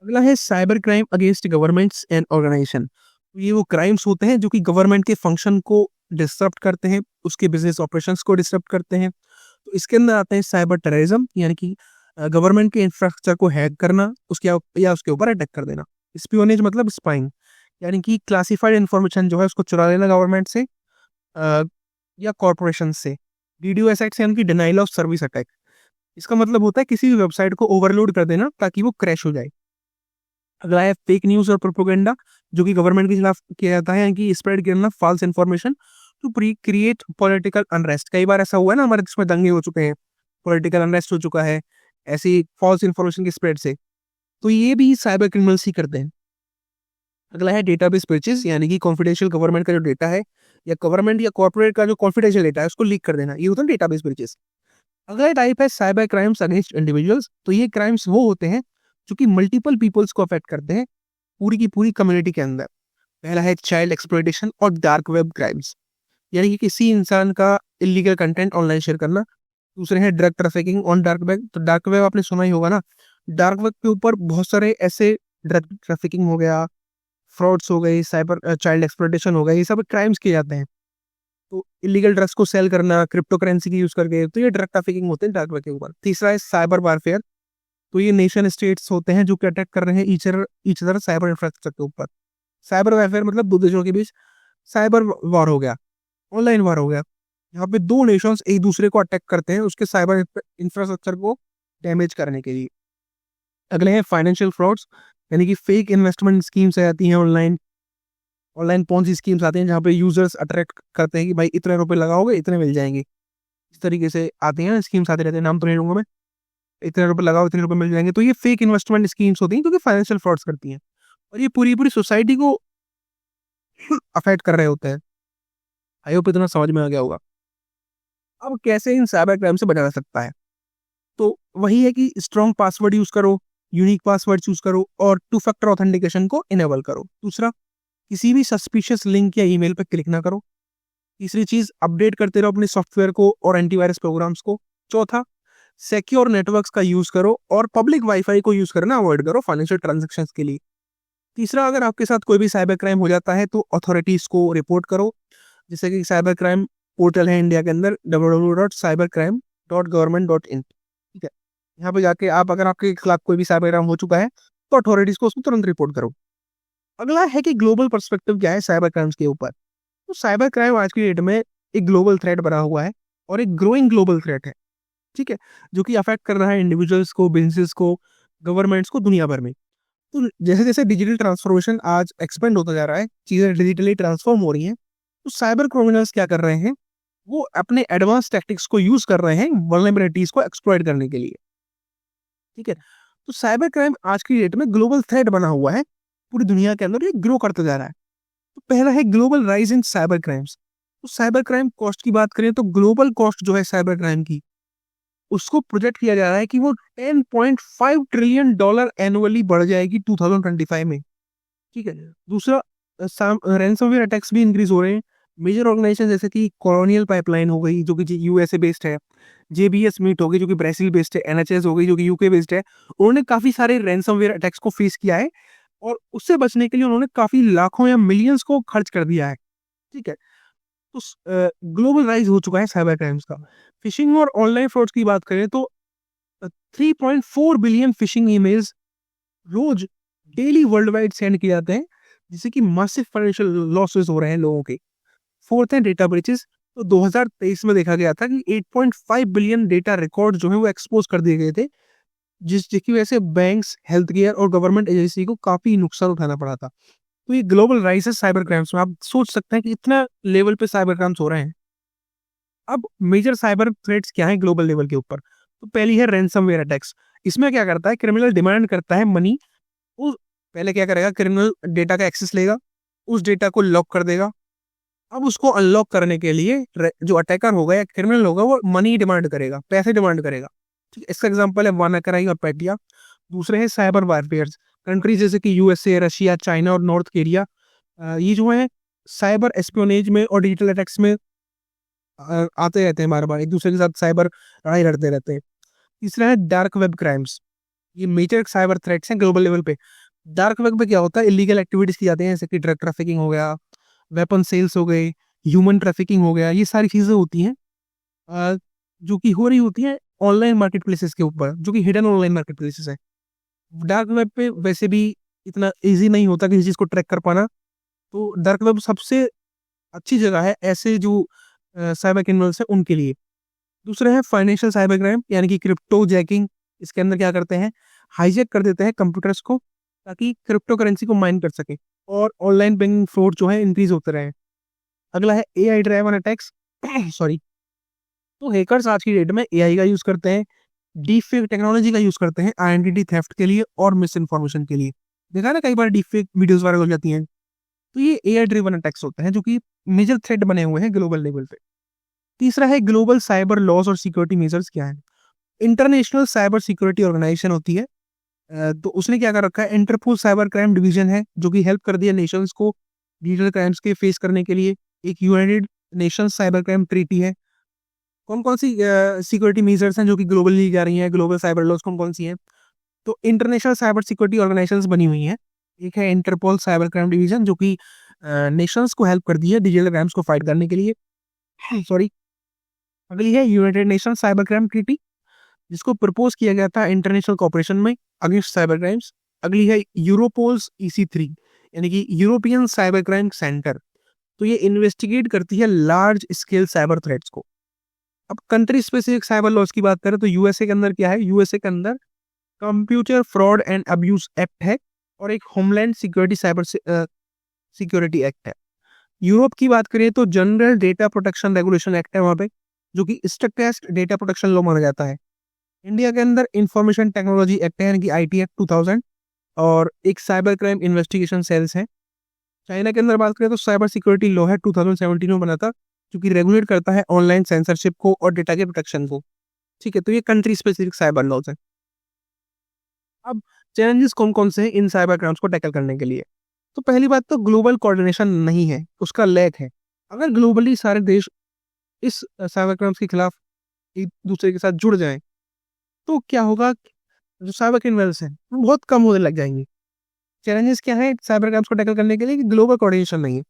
अगला है cyber crime against governments and organisation. तो ये वो क्राइम्स होते हैं जो कि गवर्नमेंट के फंक्शन को डिस्टर्ब करते हैं, उसके बिजनेस ऑपरेशंस को डिस्टर्ब करते हैं। तो इसके अंदर आते हैं साइबर टेररिज्म, यानी कि गवर्नमेंट के इंफ्रास्ट्रक्चर को हैक करना, उसके या उसके ऊपर अटैक कर देना। स्पियोनेज मतलब स्पाइंग, यानी कि क्लासिफाइड इन्फॉर्मेशन जो है उसको चुरा लेना गवर्नमेंट से या कॉरपोरेशन से। डीडोएस यानी कि डिनाइल ऑफ सर्विस अटैक, इसका मतलब होता है किसी भी वेबसाइट को ओवरलोड कर देना ताकि वो क्रैश हो जाए। अगला है फेक न्यूज और प्रोपोगेंडा, जो कि गवर्नमेंट के खिलाफ किया जाता है, कि स्प्रेड करना false information to create political unrest. कई बार ऐसा हुआ है ना हमारे देश में, दंगे हो चुके हैं, पॉलिटिकल अनरेस्ट हो चुका है ऐसी फॉल्स इन्फॉर्मेशन की स्प्रेड से, तो ये भी साइबर क्रिमिनल्स ही करते हैं। अगला है डेटाबेस ब्रीचेस, यानी कि कॉन्फिडेंशियल गवर्नमेंट का जो डेटा है या गवर्नमेंट या कॉर्पोरेट का जो कॉन्फिडेंशियल डेटा है उसको लीक कर देना, ये होता है डेटाबेस ब्रीचेस। अगला टाइप है साइबर क्राइम्स अगेंस्ट इंडिविजुअल्स। तो ये क्राइम्स वो होते हैं जो कि मल्टीपल पीपल्स को अफेक्ट करते हैं पूरी की पूरी कम्युनिटी के अंदर। पहला है चाइल्ड एक्सप्लॉयटेशन और डार्क वेब क्राइम्स, यानी कि किसी इंसान का इलीगल कंटेंट ऑनलाइन शेयर करना। दूसरे हैं drug trafficking on dark web. तो डार्क वेब आपने सुना ही होगा ना, डार्क वेब के ऊपर बहुत सारे ऐसे ड्रग ट्रैफिकिंग हो गया, फ्रॉड्स हो गई, साइबर चाइल्ड एक्सप्लॉयटेशन हो गई, ये सब क्राइम्स किए जाते हैं। तो इलीगल ड्रग्स को सेल करना क्रिप्टो करेंसी की यूज करके, तो ये ड्रग ट्रैफिकिंग होते हैं डार्क वेब के ऊपर। तीसरा है साइबर वारफेयर। तो ये नेशन स्टेट्स होते हैं जो कि अटैक कर रहे हैं ईच अदर साइबर इंफ्रास्ट्रक्चर के ऊपर। साइबर वारफेयर मतलब दो देशों के बीच साइबर वॉर हो गया, ऑनलाइन वॉर हो गया। यहाँ पे दो नेशंस एक दूसरे को अटैक करते हैं, उसके साइबर इंफ्रास्ट्रक्चर को डैमेज करने के लिए। अगले हैं फाइनेंशियल फ्रॉड्स, यानी कि फेक इन्वेस्टमेंट स्कीम्स आती हैं ऑनलाइन। ऑनलाइन पॉन्जी स्कीम्स आते हैं जहाँ पे यूजर्स अट्रैक्ट करते हैं कि भाई इतने रुपए लगाओगे इतने मिल जाएंगे। इस तरीके से आती हैं स्कीम्स, आते रहते हैं, नाम तो नहीं लूंगा मैं। इतने रुपए लगाओ इतने रुपए मिल जाएंगे। तो ये फेक इन्वेस्टमेंट स्कीम्स होती हैं जो कि फाइनेंशियल फ्रॉड्स करती हैं, और ये पूरी पूरी सोसाइटी को अफेक्ट कर रहे होते हैं। आई होप इतना समझ में आ गया होगा। अब कैसे इन साइबर क्राइम से बचा जा सकता है? तो वही है कि स्ट्रॉन्ग पासवर्ड यूज करो, यूनिक पासवर्ड चूज करो, और टू फैक्टर ऑथेंटिकेशन को इनेबल करो। दूसरा, किसी भी सस्पिशियस लिंक या ईमेल पर क्लिक ना करो। तीसरी चीज, अपडेट करते रहो अपने सॉफ्टवेयर को और एंटीवायरस प्रोग्राम्स को। चौथा, सिक्योर नेटवर्क्स का यूज करो और पब्लिक वाईफाई को यूज करना अवॉइड करो फाइनेंशियल ट्रांजैक्शंस के लिए। तीसरा, अगर आपके साथ कोई भी साइबर क्राइम हो जाता है तो अथॉरिटीज को रिपोर्ट करो, जैसे कि साइबर क्राइम पोर्टल है इंडिया के अंदर www.cybercrime.government.in। ठीक है, यहाँ पे जाके आप, अगर आपके खिलाफ कोई भी साइबर क्राइम हो चुका है तो अथॉरिटीज को उसको तुरंत रिपोर्ट करो। अगला है कि ग्लोबल पर्सपेक्टिव क्या है साइबर क्राइम्स के ऊपर। तो साइबर क्राइम आज की डेट में एक ग्लोबल थ्रेट बना हुआ है और एक ग्रोइंग ग्लोबल थ्रेट है। ठीक है, जो कि अफेक्ट कर रहा है इंडिविजुअल्स को, बिजनेस को, गवर्नमेंट्स को दुनिया भर में। तो जैसे जैसे डिजिटल ट्रांसफॉर्मेशन आज एक्सपेंड होता जा रहा है, चीजें डिजिटली ट्रांसफॉर्म हो रही हैं, तो साइबर क्रिमिनल्स क्या कर रहे हैं, वो अपने एडवांस टैक्टिक्स को यूज कर रहे हैं वल्नरेबिलिटीज को एक्सप्लॉइट करने के लिए। ठीक है, तो साइबर क्राइम आज की डेट में ग्लोबल थ्रेट बना हुआ है, पूरी दुनिया के अंदर ये ग्रो करता जा रहा है। तो पहला है global rise in cyber crimes. तो साइबर क्राइम कॉस्ट की बात करें तो ग्लोबल कॉस्ट जो है साइबर क्राइम की, उसको प्रोजेक्ट किया जा रहा है कि वो $10.5 ट्रिलियन एनुअली बढ़ जाएगी 2025 में। ठीक है, दूसरा, रैंसमवेयर अटैक्स भी इंक्रीज हो रहे हैं। मेजर ऑर्गेनाइजेशन जैसे कि कॉलोनियल पाइपलाइन हो गई जो कि यूएसए बेस्ड है, जेबीएस मीट हो गई जो कि ब्राजील बेस्ड है, एनएचएस हो गई जो कि यूके बेस्ड है, उन्होंने काफी सारे रैंसमवेयर अटैक्स को फेस किया है और उससे बचने के लिए उन्होंने काफी लाखों या मिलियंस को खर्च कर दिया है। ठीक है, तो ग्लोबल राइज हो चुका है साइबर क्राइम्स का। फिशिंग और ऑनलाइन फ्रॉड्स की बात करें तो 3.4 बिलियन फिशिंग ईमेल्स रोज डेली वर्ल्ड वाइड सेंड किए जाते हैं, जिससे कि मासिव फाइनेंशियल लॉसेस हो रहे हैं लोगों के। फोर्थ है डेटा ब्रीचेस। तो 2023 में देखा गया था कि 8.5 बिलियन डेटा रिकॉर्ड जो है वो एक्सपोज कर दिए गए थे, जिसकी वजह से बैंक्स, हेल्थ केयर और गवर्नमेंट एजेंसी को काफी नुकसान उठाना पड़ा था। तो ये ग्लोबल राइज है साइबर क्राइम्स में। आप सोच सकते हैं कि इतना लेवल पे साइबर क्राइम्स हो रहे हैं। अब मेजर साइबर थ्रेट्स क्या है ग्लोबल लेवल के ऊपर? तो पहली है रैंसमवेयर अटैक्स। इसमें क्या करता है, क्रिमिनल डिमांड करता है मनी। उस पहले क्या करेगा, क्रिमिनल डेटा का एक्सेस लेगा, उस डेटा को लॉक कर देगा। अब उसको अनलॉक करने के लिए जो अटैकर होगा या क्रिमिनल होगा वो मनी डिमांड करेगा, पैसे डिमांड करेगा। ठीक है, इसका एग्जांपल है वानाक्राई और पेटिया। दूसरे है साइबर वारफेयर। कंट्रीज जैसे कि यूएसए, रशिया, चाइना और नॉर्थ कोरिया, ये जो है साइबर एस्पियोनेज में और डिजिटल अटैक्स में आते रहते हैं, बार बार एक दूसरे के साथ साइबर लड़ाई लड़ते रहते हैं। तीसरा है डार्क वेब क्राइम्स। ये मेजर साइबर थ्रेट्स हैं ग्लोबल लेवल पे। डार्क वेब पे क्या होता है, इलीगल एक्टिविटीज की जाती हैं, जैसे कि ड्रग ट्रैफिकिंग हो गया, वेपन सेल्स हो गए, ह्यूमन ट्रैफिकिंग हो गया, ये सारी चीजें होती हैं जो कि हो रही होती हैं ऑनलाइन मार्केट प्लेसेस के ऊपर, जो कि हिडन ऑनलाइन मार्केट प्लेसेस है। डार्क वेब पे वैसे भी इतना इजी नहीं होता किसी चीज को ट्रैक कर पाना, तो डार्क वेब सबसे अच्छी जगह है ऐसे जो साइबर क्रिमिनल्स है उनके लिए। दूसरा है फाइनेंशियल साइबर क्राइम, यानी कि क्रिप्टो जैकिंग। इसके अंदर क्या करते हैं, हाईजैक कर देते हैं कंप्यूटर्स को ताकि क्रिप्टो करेंसी को माइन कर सके और ऑनलाइन बैंकिंग फ्रॉड जो है इंक्रीज होते रहे। अगला है एआई ड्राइवन अटैक्स। सॉरी, तो हैकर्स आज की डेट में एआई का यूज करते हैं, डीप फेक टेक्नोलॉजी का यूज करते हैं आइडेंटिटी थेफ्ट के लिए और मिस इन्फॉर्मेशन के लिए। देखा ना कई बार डीप फेक वीडियोस वायरल हो जाती हैं, तो ये एआई ड्रिवन अटैक्स होते हैं जो कि मेजर थ्रेट बने हुए हैं ग्लोबल लेवल पे। तीसरा है ग्लोबल साइबर लॉस और सिक्योरिटी मेजर्स क्या है। इंटरनेशनल साइबर सिक्योरिटी ऑर्गेनाइजेशन होती है, तो उसने क्या कर रखा है, इंटरपोल साइबर क्राइम डिवीजन है जो कि हेल्प कर दिया नेशंस को डिजिटल क्राइम्स के फेस करने के लिए। एक United Nations cyber crime treaty है। कौन कौन सी सिक्योरिटी मेजर्स हैं जो कि ग्लोबल ली जा रही हैं, ग्लोबल साइबर लॉस कौन कौन सी हैं? तो इंटरनेशनल साइबर सिक्योरिटी ऑर्गेनाइजेशंस बनी हुई हैं। एक है इंटरपोल साइबर क्राइम डिवीजन जो कि नेशंस को हेल्प करती है डिजिटल क्राइम्स को फाइट करने के लिए। सॉरी, अगली है United nation cyber crime treaty, जिसको प्रपोज किया गया था इंटरनेशनल कॉपरेशन में अगेंस्ट साइबर क्राइम्स। अगली है यूरोपोल्स EC3, यानी कि यूरोपियन साइबर क्राइम सेंटर। तो ये इन्वेस्टिगेट करती है लार्ज स्केल साइबर थ्रेट्स को। अब कंट्री स्पेसिफिक साइबर लॉस की बात करें तो यूएसए के अंदर क्या है, यूएसए के अंदर computer fraud and abuse act है और एक homeland security cyber security act है। यूरोप की बात करें तो general data protection regulation act है वहाँ पे, जो कि स्ट्रिक्टेस्ट डेटा प्रोटेक्शन लॉ माना जाता है। इंडिया के अंदर इंफॉर्मेशन टेक्नोलॉजी एक्ट है यानी कि आईटी एक्ट 2000 और एक साइबर क्राइम इन्वेस्टिगेशन सेल्स है। चाइना के अंदर बात करें तो साइबर सिक्योरिटी लॉ है 2017 में बना था, जो कि रेगुलेट करता है ऑनलाइन सेंसरशिप को और डेटा के प्रोटेक्शन को। ठीक है, तो ये कंट्री स्पेसिफिक साइबर लॉज है। अब चैलेंजेस कौन कौन से हैं इन साइबर क्राइम्स को टैकल करने के लिए? तो पहली बात तो ग्लोबल कोऑर्डिनेशन नहीं है, उसका लैक है। अगर ग्लोबली सारे देश इस साइबर क्राइम्स के खिलाफ एक दूसरे के साथ जुड़ जाएं तो क्या होगा, जो साइबर क्रिमिनल्स हैं वो बहुत कम होने लग जाएंगे। चैलेंजेस क्या है साइबर क्राइम्स को टैकल करने के लिए कि ग्लोबल कोऑर्डिनेशन नहीं है,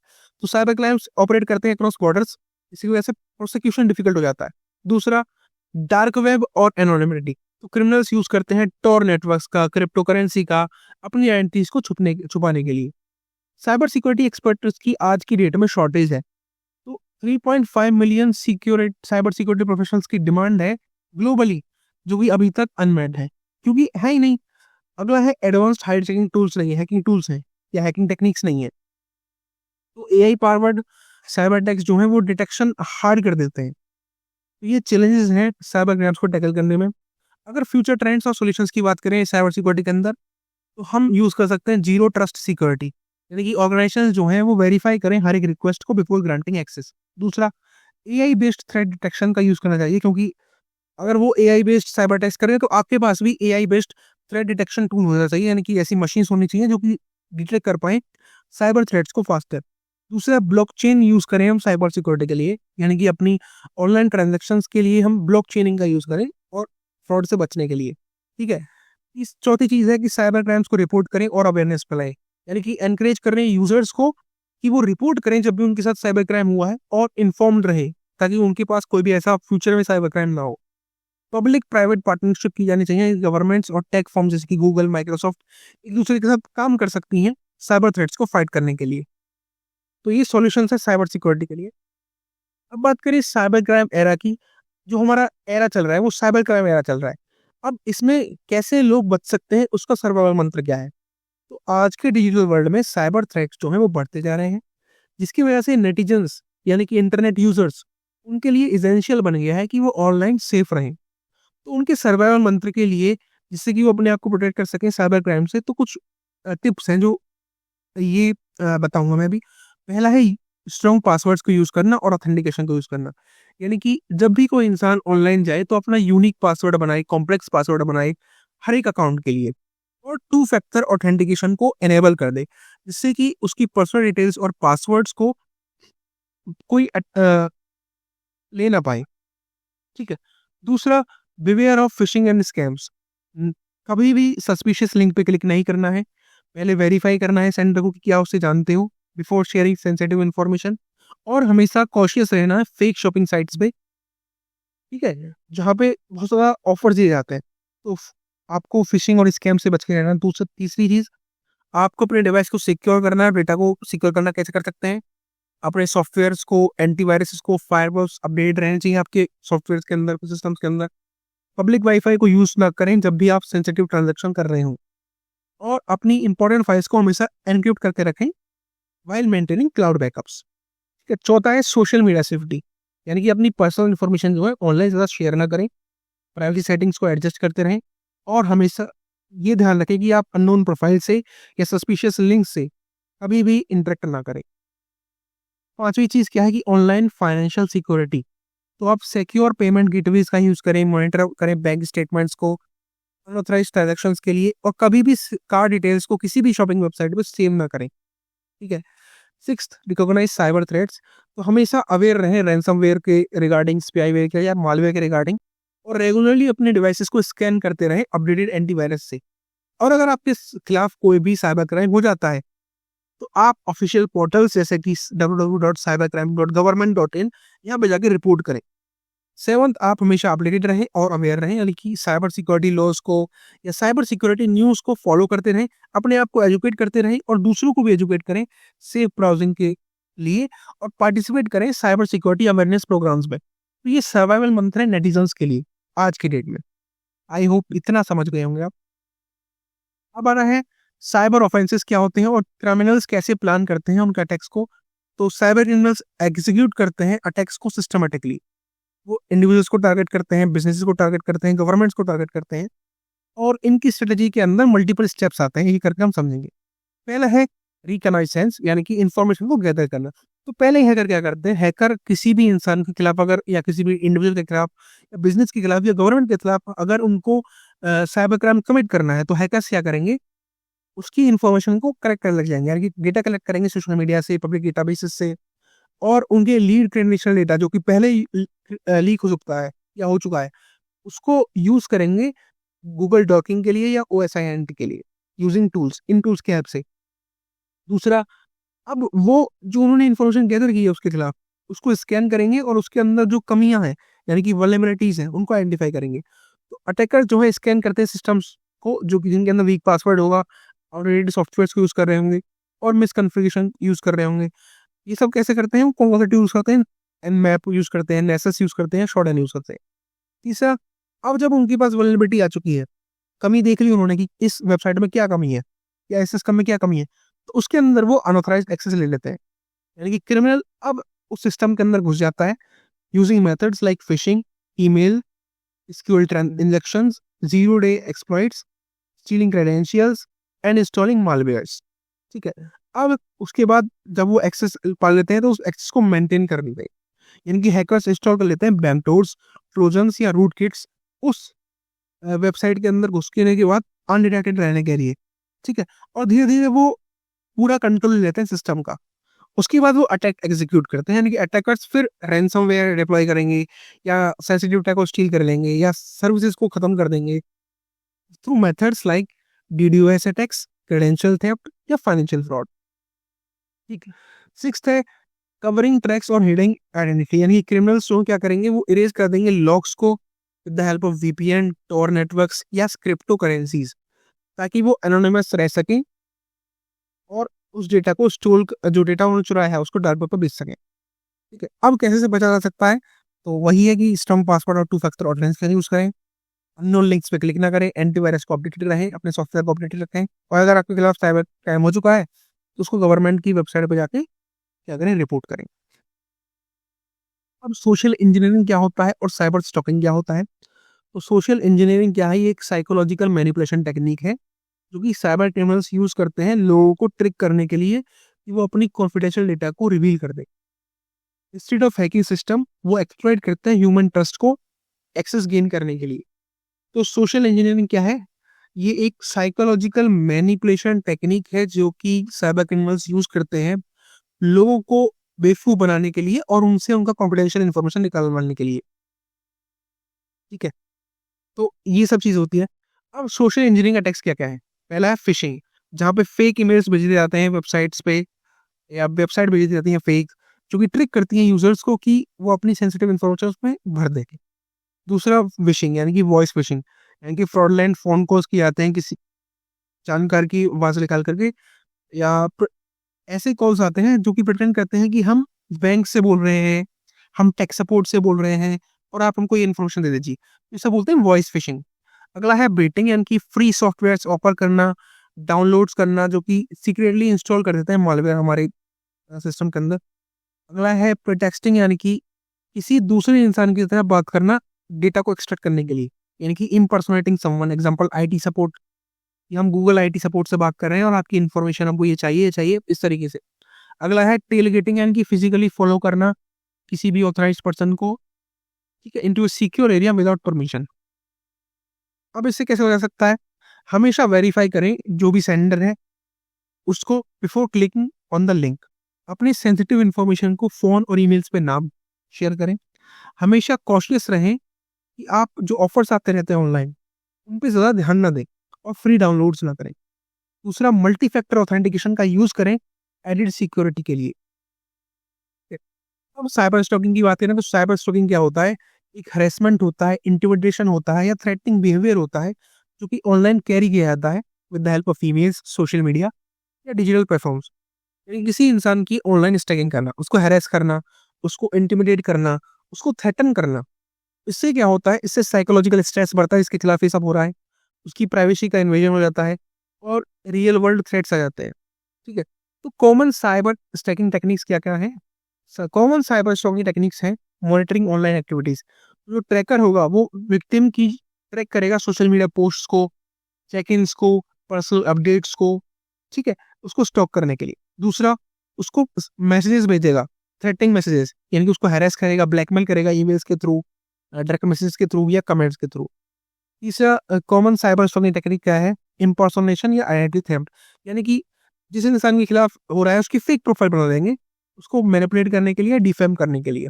तो साइबर क्राइम्स ऑपरेट करते हैं अक्रॉस बॉर्डर्स, इसी वजह से प्रोसिक्यूशन डिफिकल्ट हो जाता है। दूसरा, डार्क वेब और एनोनिमिटी, तो क्रिमिनल्स यूज करते हैं टॉर नेटवर्क्स का, क्रिप्टो करेंसी का अपनी आइडेंटिटीज को छुपाने के लिए। साइबर सिक्योरिटी एक्सपर्ट्स की आज की डेट में शॉर्टेज है, तो 3.5 मिलियन साइबर सिक्योरिटी प्रोफेशनल्स की डिमांड है ग्लोबली, जो कि अभी तक अनमेट है, क्योंकि है ही नहीं। अगला है एडवांस्ड हाइड चेकिंग टूल्स नहीं है, हैकिंग टूल्स हैं या हैकिंग टेक्निक्स नहीं है। तो एआई पावर्ड साइबर अटैक्स जो हैं वो डिटेक्शन हार्ड कर देते हैं। तो ये चैलेंजेस हैं साइबर क्राइम्स को टैकल करने में। अगर फ्यूचर ट्रेंड्स और सॉल्यूशंस की बात करें साइबर सिक्योरिटी के अंदर, तो हम यूज कर सकते हैं जीरो ट्रस्ट सिक्योरिटी, यानी कि ऑर्गेनाइजेशन जो हैं वो वेरीफाई करें हर एक रिक्वेस्ट को बिफोर ग्रांटिंग एक्सेस। दूसरा, एआई बेस्ड थ्रेट डिटेक्शन का यूज करना चाहिए, क्योंकि अगर वो एआई बेस्ड साइबर अटैक्स करें तो आपके पास भी AI based threat detection tool होना चाहिए, यानी कि ऐसी मशीन्स होनी चाहिए जो कि डिटेक्ट कर पाए साइबर थ्रेट्स को फास्टर। दूसरा, ब्लॉकचेन यूज करें हम साइबर सिक्योरिटी के लिए, यानी कि अपनी ऑनलाइन ट्रांजैक्शंस के लिए हम ब्लॉकचेनिंग का यूज करें और फ्रॉड से बचने के लिए। ठीक है, इस चौथी चीज है कि साइबर क्राइम्स को रिपोर्ट करें और अवेयरनेस फैलाएं, यानी कि एनकरेज करें यूजर्स को कि वो रिपोर्ट करें जब भी उनके साथ साइबर क्राइम हुआ है और इन्फॉर्म्ड रहे, ताकि उनके पास कोई भी ऐसा फ्यूचर में साइबर क्राइम ना हो। पब्लिक प्राइवेट पार्टनरशिप की जानी चाहिए, गवर्नमेंट्स और टेक फर्म जैसे कि गूगल, माइक्रोसॉफ्ट एक दूसरे के साथ काम कर सकती हैं साइबर थ्रेट्स को फाइट करने के लिए। तो ये सॉल्यूशन है साइबर सिक्योरिटी के लिए। अब बात करें साइबर क्राइम एरा की, जो हमारा एरा चल रहा है वो साइबर क्राइम एरा चल रहा है। अब इसमें कैसे लोग बच सकते हैं, उसका सर्वाइवल मंत्र क्या है? तो आज के डिजिटल वर्ल्ड में साइबर थ्रेट्स जो हैं वो बढ़ते जा रहे हैं, जिसकी वजह से नेटिजन्स यानी कि इंटरनेट यूजर्स उनके लिए इसेंशियल बन गया है कि वो ऑनलाइन सेफ रहें। तो उनके सर्वाइवल मंत्र के लिए, जिससे कि वो अपने आप को प्रोटेक्ट कर सकें साइबर क्राइम से, तो कुछ टिप्स हैं जो ये बताऊंगा मैं भी। पहला है स्ट्रॉन्ग पासवर्ड्स को यूज करना और ऑथेंटिकेशन को यूज करना, यानी कि जब भी कोई इंसान ऑनलाइन जाए तो अपना यूनिक पासवर्ड बनाए, कॉम्प्लेक्स पासवर्ड बनाए हर एक अकाउंट के लिए, और टू फैक्टर ऑथेंटिकेशन को एनेबल कर दे, जिससे कि उसकी पर्सनल डिटेल्स और पासवर्ड्स को कोई ले ना पाए। ठीक है। दूसरा, beware of fishing and scams. कभी भी सस्पिशियस लिंक पे क्लिक नहीं करना है, पहले वेरीफाई करना है सेंडर को कि क्या उसे जानते हो बिफोर शेयरिंग सेंसिटिव इन्फॉर्मेशन, और हमेशा कॉशियस रहना है फेक शॉपिंग साइट्स पे। ठीक है, जहाँ पे बहुत ज़्यादा ऑफर दिए जाते हैं, तो आपको फिशिंग और स्कैम से बच के रहना है। दूसरा, तीसरी चीज़, आपको अपने डिवाइस को सिक्योर करना है। डेटा को सिक्योर करना कैसे कर सकते हैं? अपने सॉफ्टवेयर्स को, एंटीवायरस को, फायरवॉल्स अपडेट रहने चाहिए आपके सॉफ्टवेयर के अंदर, सिस्टम्स के अंदर। पब्लिक वाईफाई को यूज ना करें जब भी आप सेंसिटिव ट्रांजैक्शन कर रहे हो, और अपनी इंपॉर्टेंट फाइल्स को हमेशा एनक्रिप्ट करके रखें वाइल मेंटेनिंग क्लाउड बैकअप्स। ठीक है। चौथा है सोशल मीडिया सेफ्टी, यानी कि अपनी पर्सनल इन्फॉर्मेशन जो है ऑनलाइन ज़्यादा शेयर ना करें, प्राइवेसी सेटिंग्स को एडजस्ट करते रहें, और हमेशा ये ध्यान रखें कि आप अननोन प्रोफाइल से या सस्पिशियस लिंक से कभी भी इंटरेक्ट ना करें। पांचवी चीज़ क्या है कि ऑनलाइन फाइनेंशियल सिक्योरिटी, तो आप सिक्योर पेमेंट गेटवेज का यूज़ करें, मॉनिटर करें बैंक स्टेटमेंट्स को अनऑथराइज्ड ट्रांजैक्शंस के लिए, और कभी भी कार्ड डिटेल्स को किसी भी शॉपिंग वेबसाइट पर सेव ना करें। ठीक है। सिक्स्थ, रिकॉग्नाइज साइबर थ्रेट्स, तो हमेशा अवेयर रहें रैंसमवेयर के रिगार्डिंग, स्पाईवेयर के या मालवेयर के रिगार्डिंग, और रेगुलरली अपने डिवाइसेस को स्कैन करते रहें अपडेटेड एंटीवायरस से। और अगर आपके खिलाफ कोई भी साइबर क्राइम हो जाता है, तो आप ऑफिशियल पोर्टल्स जैसे कि www.cybercrime.government.in यहाँ पे जाके रिपोर्ट करें। सेवंथ, आप हमेशा अपडेटेड रहें और अवेयर रहें, यानी कि साइबर सिक्योरिटी लॉज को या साइबर सिक्योरिटी न्यूज़ को फॉलो करते रहें, अपने आप को एजुकेट करते रहें और दूसरों को भी एजुकेट करें सेफ ब्राउजिंग के लिए, और पार्टिसिपेट करें साइबर सिक्योरिटी अवेयरनेस प्रोग्राम्स में। तो ये सर्वाइवल मंत्र है नेटिजन्स के लिए आज की डेट में। आई होप इतना समझ गए होंगे आप। अब आ रहा है साइबर ऑफेंसेस क्या होते हैं और क्रिमिनल्स कैसे प्लान करते हैं उनका अटैक्स को। तो साइबर क्रिमिनल्स एग्जीक्यूट करते हैं अटैक्स को सिस्टमेटिकली। वो इंडिविजुअल्स को टारगेट करते हैं, बिजनेसेस को टारगेट करते हैं, गवर्नमेंट्स को टारगेट करते हैं, और इनकी स्ट्रेटजी के अंदर मल्टीपल स्टेप्स आते हैं, ये करके हम समझेंगे। पहला है रिकनाइसेंस, यानी कि इंफॉर्मेशन को गैदर करना। तो पहले हैकर क्या करते हैं, हैकर किसी भी इंसान के खिलाफ अगर, या किसी भी इंडिविजुअल के खिलाफ, या बिजनेस के खिलाफ, या गवर्नमेंट के खिलाफ अगर उनको साइबर क्राइम कमिट करना है, तो हैकर्स क्या करेंगे, उसकी इन्फॉर्मेशन को कलेक्ट करने लग जाएंगे, यानी कि डेटा कलेक्ट करेंगे सोशल मीडिया से, पब्लिक डेटाबेसेस से, और उनके लीड क्रेडेंशियल डेटा जो कि पहले ही लीक हो चुका है या हो चुका है, उसको यूज करेंगे गूगल डॉकिंग के लिए या OSINT के लिए, यूजिंग टूल्स, इन टूल्स की हेल्प से। दूसरा, अब वो जो उन्होंने इन्फॉर्मेशन गैदर की है उसके खिलाफ, उसको स्कैन करेंगे और उसके अंदर जो कमियां हैं, यानी कि वल्नरेबिलिटीज हैं, उनको आइडेंटिफाई करेंगे। तो अटैकर जो है स्कैन करते हैं सिस्टम्स को, जो कि जिनके अंदर वीक पासवर्ड होगा, ऑलरेडी सॉफ्टवेयर को यूज कर रहे होंगे, और मिसकन्फिगरेशन यूज कर रहे होंगे। ये सब कैसे करते हैं, वो कौन सा यूज करते हैं, Nmap यूज करते हैं, नेसेस यूज करते हैं, शॉर्टन यूज करते हैं। तीसरा, अब जब उनके पास वल्नरेबिलिटी आ चुकी है, कमी देख ली उन्होंने कि इस वेबसाइट में क्या कमी है, या इस सिस्टम में क्या कमी है, तो उसके अंदर वो अनऑथराइज्ड एक्सेस ले लेते हैं। यानी कि क्रिमिनल अब उस सिस्टम के अंदर घुस जाता है using methods like fishing, email, SQL injections, zero day exploits, stealing credentials, and installing malwares. ठीक है। अब उसके बाद जब वो एक्सेस पा लेते हैं, तो उस एक्सेस को मेंटेन करनी चाहिए, यानी कि हैकर्स इंस्टॉल कर लेते हैं बैकडोर्स, ट्रोजन्स या रूट किट्स उस वेबसाइट के अंदर घुसने के बाद अनडिटेक्टेड रहने के लिए। ठीक है। और धीरे धीरे वो पूरा कंट्रोल ले लेते हैं सिस्टम का। उसके बाद वो अटैक एग्जीक्यूट करते हैं, यानी कि अटैकर्स फिर रैंसमवेयर डिप्लॉय करेंगे, या सेंसिटिव डेटा को स्टील कर लेंगे, या सर्विसेज को खत्म कर देंगे through methods like DDoS attacks, credential theft, या फाइनेंशियल फ्रॉड। ठीक है। सिक्स्थ है कवरिंग ट्रैक्स और हिडिंग आइडेंटिटी, यानी क्रिमिनल्स जो क्या करेंगे, वो इरेज कर देंगे लॉग्स को with the help of VPN, Tor networks, या क्रिप्टो करेंसीज, ताकि वो एनोनिमस रह सकें और उस डेटा को स्टोर, जो डेटा उन्होंने चुराया है, उसको डार्क वेब पर बेच सकें। ठीक है। अब कैसे से बचा जा सकता है, तो वही है कि स्ट्रॉन्ग पासवर्ड और 2 फैक्टर ऑथेंटिकेशन यूज करें, अननोन लिंक्स पे क्लिक ना करें, एंटीवायरस को अपडेटेड रहें, अपने सॉफ्टवेयर को अपडेटेड रखें, और अगर आपके खिलाफ साइबर क्राइम हो चुका है, तो उसको गवर्नमेंट की वेबसाइट पर जाके क्या करें, रिपोर्ट करें। अब सोशल इंजीनियरिंग क्या होता है और साइबर स्टॉकिंग क्या होता है। तो सोशल इंजीनियरिंग क्या है, ये एक साइकोलॉजिकल मैनिपुलेशन टेक्निक है जो कि साइबर क्रिमिनल्स यूज करते हैं लोगों को ट्रिक करने के लिए कि वो अपनी कॉन्फिडेंशियल डेटा को रिवील कर दे। इंस्टेड ऑफ हैकिंग सिस्टम, वो एक्सप्लॉइट करते हैं ह्यूमन ट्रस्ट को एक्सेस गेन करने के लिए। तो सोशल इंजीनियरिंग क्या है, ये एक साइकोलॉजिकल मैनिपुलेशन टेक्निक है जो कि साइबर क्रिमिनल्स यूज करते हैं लोगों को बेवकूफ बनाने के लिए और उनसे उनका कॉन्फिडेंशियल इंफॉर्मेशन निकालने के लिए। ठीक है। तो ये सब चीज होती है। अब सोशल इंजीनियरिंग अटैक्स क्या क्या है। पहला है फिशिंग, जहाँ पे फेक ईमेल्स भेज दिए जाते हैं वेबसाइट्स पे, या वेबसाइट भेज दी जाती है फेक, जो कि ट्रिक करती हैं यूजर्स को कि वो अपनी सेंसिटिव इन्फॉर्मेशन उसमें भर देंगे। दूसरा विशिंग, यानी कि वॉइस फिशिंग, यानी कि फ्रॉडलेंट फोन कॉल्स किए जाते हैं किसी जानकार की आवाज निकाल करके, या ऐसे कॉल्स आते हैं जो कि प्रिटेंड करते हैं कि हम बैंक से बोल रहे हैं, हम टेक सपोर्ट से बोल रहे हैं, और आप हमको ये इन्फॉर्मेशन दे दीजिए। इसे बोलते हैं वॉइस फिशिंग। अगला है बेटिंग, यानी कि फ्री सॉफ्टवेयर ऑफर करना, डाउनलोड्स करना, जो कि सीक्रेटली इंस्टॉल कर देते हैं मालवेयर हमारे सिस्टम के अंदर। अगला है प्रीटेक्सटिंग, यानी कि किसी दूसरे इंसान की तरह बात करना डेटा को एक्सट्रैक्ट करने के लिए, यानी कि इम्पर्सोनेटिंग समवन, एग्जांपल IT सपोर्ट, कि हम गूगल IT सपोर्ट से बात कर रहे हैं और आपकी इन्फॉर्मेशन हमको ये चाहिए, इस तरीके से। अगला है टेलगेटिंग, यानी कि फिजिकली फॉलो करना किसी भी ऑथराइज्ड पर्सन को, ठीक है, into secure area without permission. अब इससे कैसे हो जा सकता है, हमेशा वेरीफाई करें जो भी सेंडर है उसको before clicking on the link. अपनी सेंसिटिव इन्फॉर्मेशन को फोन और ईमेल्स पे ना शेयर करें। हमेशा कॉशियस रहें कि आप जो ऑफर्स आते रहते हैं ऑनलाइन, उन पे ज़्यादा ध्यान ना दें, और फ्री डाउनलोड्स ना करें। दूसरा, मल्टी फैक्टर ऑथेंटिकेशन का यूज करें एडिड सिक्योरिटी के लिए। अब साइबर स्टॉकिंग की बात करें तो साइबर स्टॉकिंग क्या होता है, एक हरेसमेंट होता है, इंटिमिडेशन होता है, या थ्रेटनिंग बिहेवियर होता है जो कि ऑनलाइन कैरी किया जाता है with the help of emails, social media, या डिजिटल प्लेटफॉर्म्स। यानी किसी इंसान की ऑनलाइन स्टैकिंग करना, उसको हैरेस करना, उसको इंटिमिडेट करना, उसको थ्रेटन करना। इससे क्या होता है, इससे साइकोलॉजिकल स्ट्रेस बढ़ता है, इसके खिलाफ ये सब हो रहा है, उसकी प्राइवेसी का इन्वेजन हो जाता है और रियल वर्ल्ड थ्रेट्स आ जाते हैं। ठीक है, तो कॉमन साइबर स्टैकिंग टेक्निक्स क्या क्या है? कॉमन साइबर स्टॉकिंग टेक्निक्स हैं, मॉनिटरिंग ऑनलाइन एक्टिविटीज। जो ट्रैकर होगा वो विक्टिम की ट्रैक करेगा सोशल मीडिया पोस्ट्स को, चेक इन्स को, पर्सनल अपडेट्स को। ठीक है, उसको स्टॉक करने के लिए। दूसरा, उसको मैसेजेस भेजेगा, थ्रेटिंग मैसेजेस, यानी कि उसको हैरेस करेगा, ब्लैकमेल करेगा ईमेल्स के थ्रू, डायरेक्ट मैसेज के थ्रू या कमेंट्स के थ्रू। तीसरा कॉमन साइबर स्टॉकिंग टेक्निक क्या है? इम्पर्सोनेशन या आइडेंटिटी थेफ्ट, यानी कि जिस इंसान के खिलाफ हो रहा है उसकी फेक प्रोफाइल बना देंगे उसको मैनिपुलेट करने के लिए, डिफेम करने के लिए।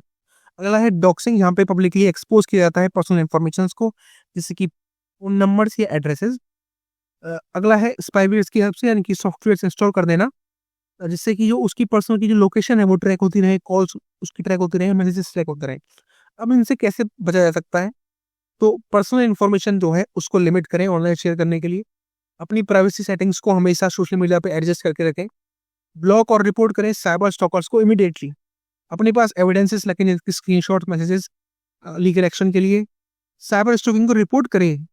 अगला है डॉक्सिंग, यहाँ पे पब्लिकली एक्सपोज किया जाता है पर्सनल इन्फॉर्मेशन को, जैसे कि फोन नंबर्स या एड्रेसेस। अगला है स्पाईवेयर्स की हेल्प से, यानी कि सॉफ्टवेयर इंस्टॉल कर देना जिससे कि जो उसकी पर्सनल की जो लोकेशन है वो ट्रैक होती रहे, कॉल्स उसकी ट्रैक होती रहे, मैसेजेस ट्रैक होते रहे। अब इनसे कैसे बचा जा सकता है? तो पर्सनल इन्फॉर्मेशन जो है उसको लिमिट करें ऑनलाइन शेयर करने के लिए। अपनी प्राइवेसी सेटिंग्स को हमेशा सोशल मीडिया पे एडजस्ट करके रखें। ब्लॉक और रिपोर्ट करें साइबर स्टॉकर्स को इमीडिएटली। अपने पास एविडेंसेस रखें, स्क्रीनशॉट, मैसेजेस, लीगल एक्शन के लिए। साइबर स्टॉकिंग को रिपोर्ट करें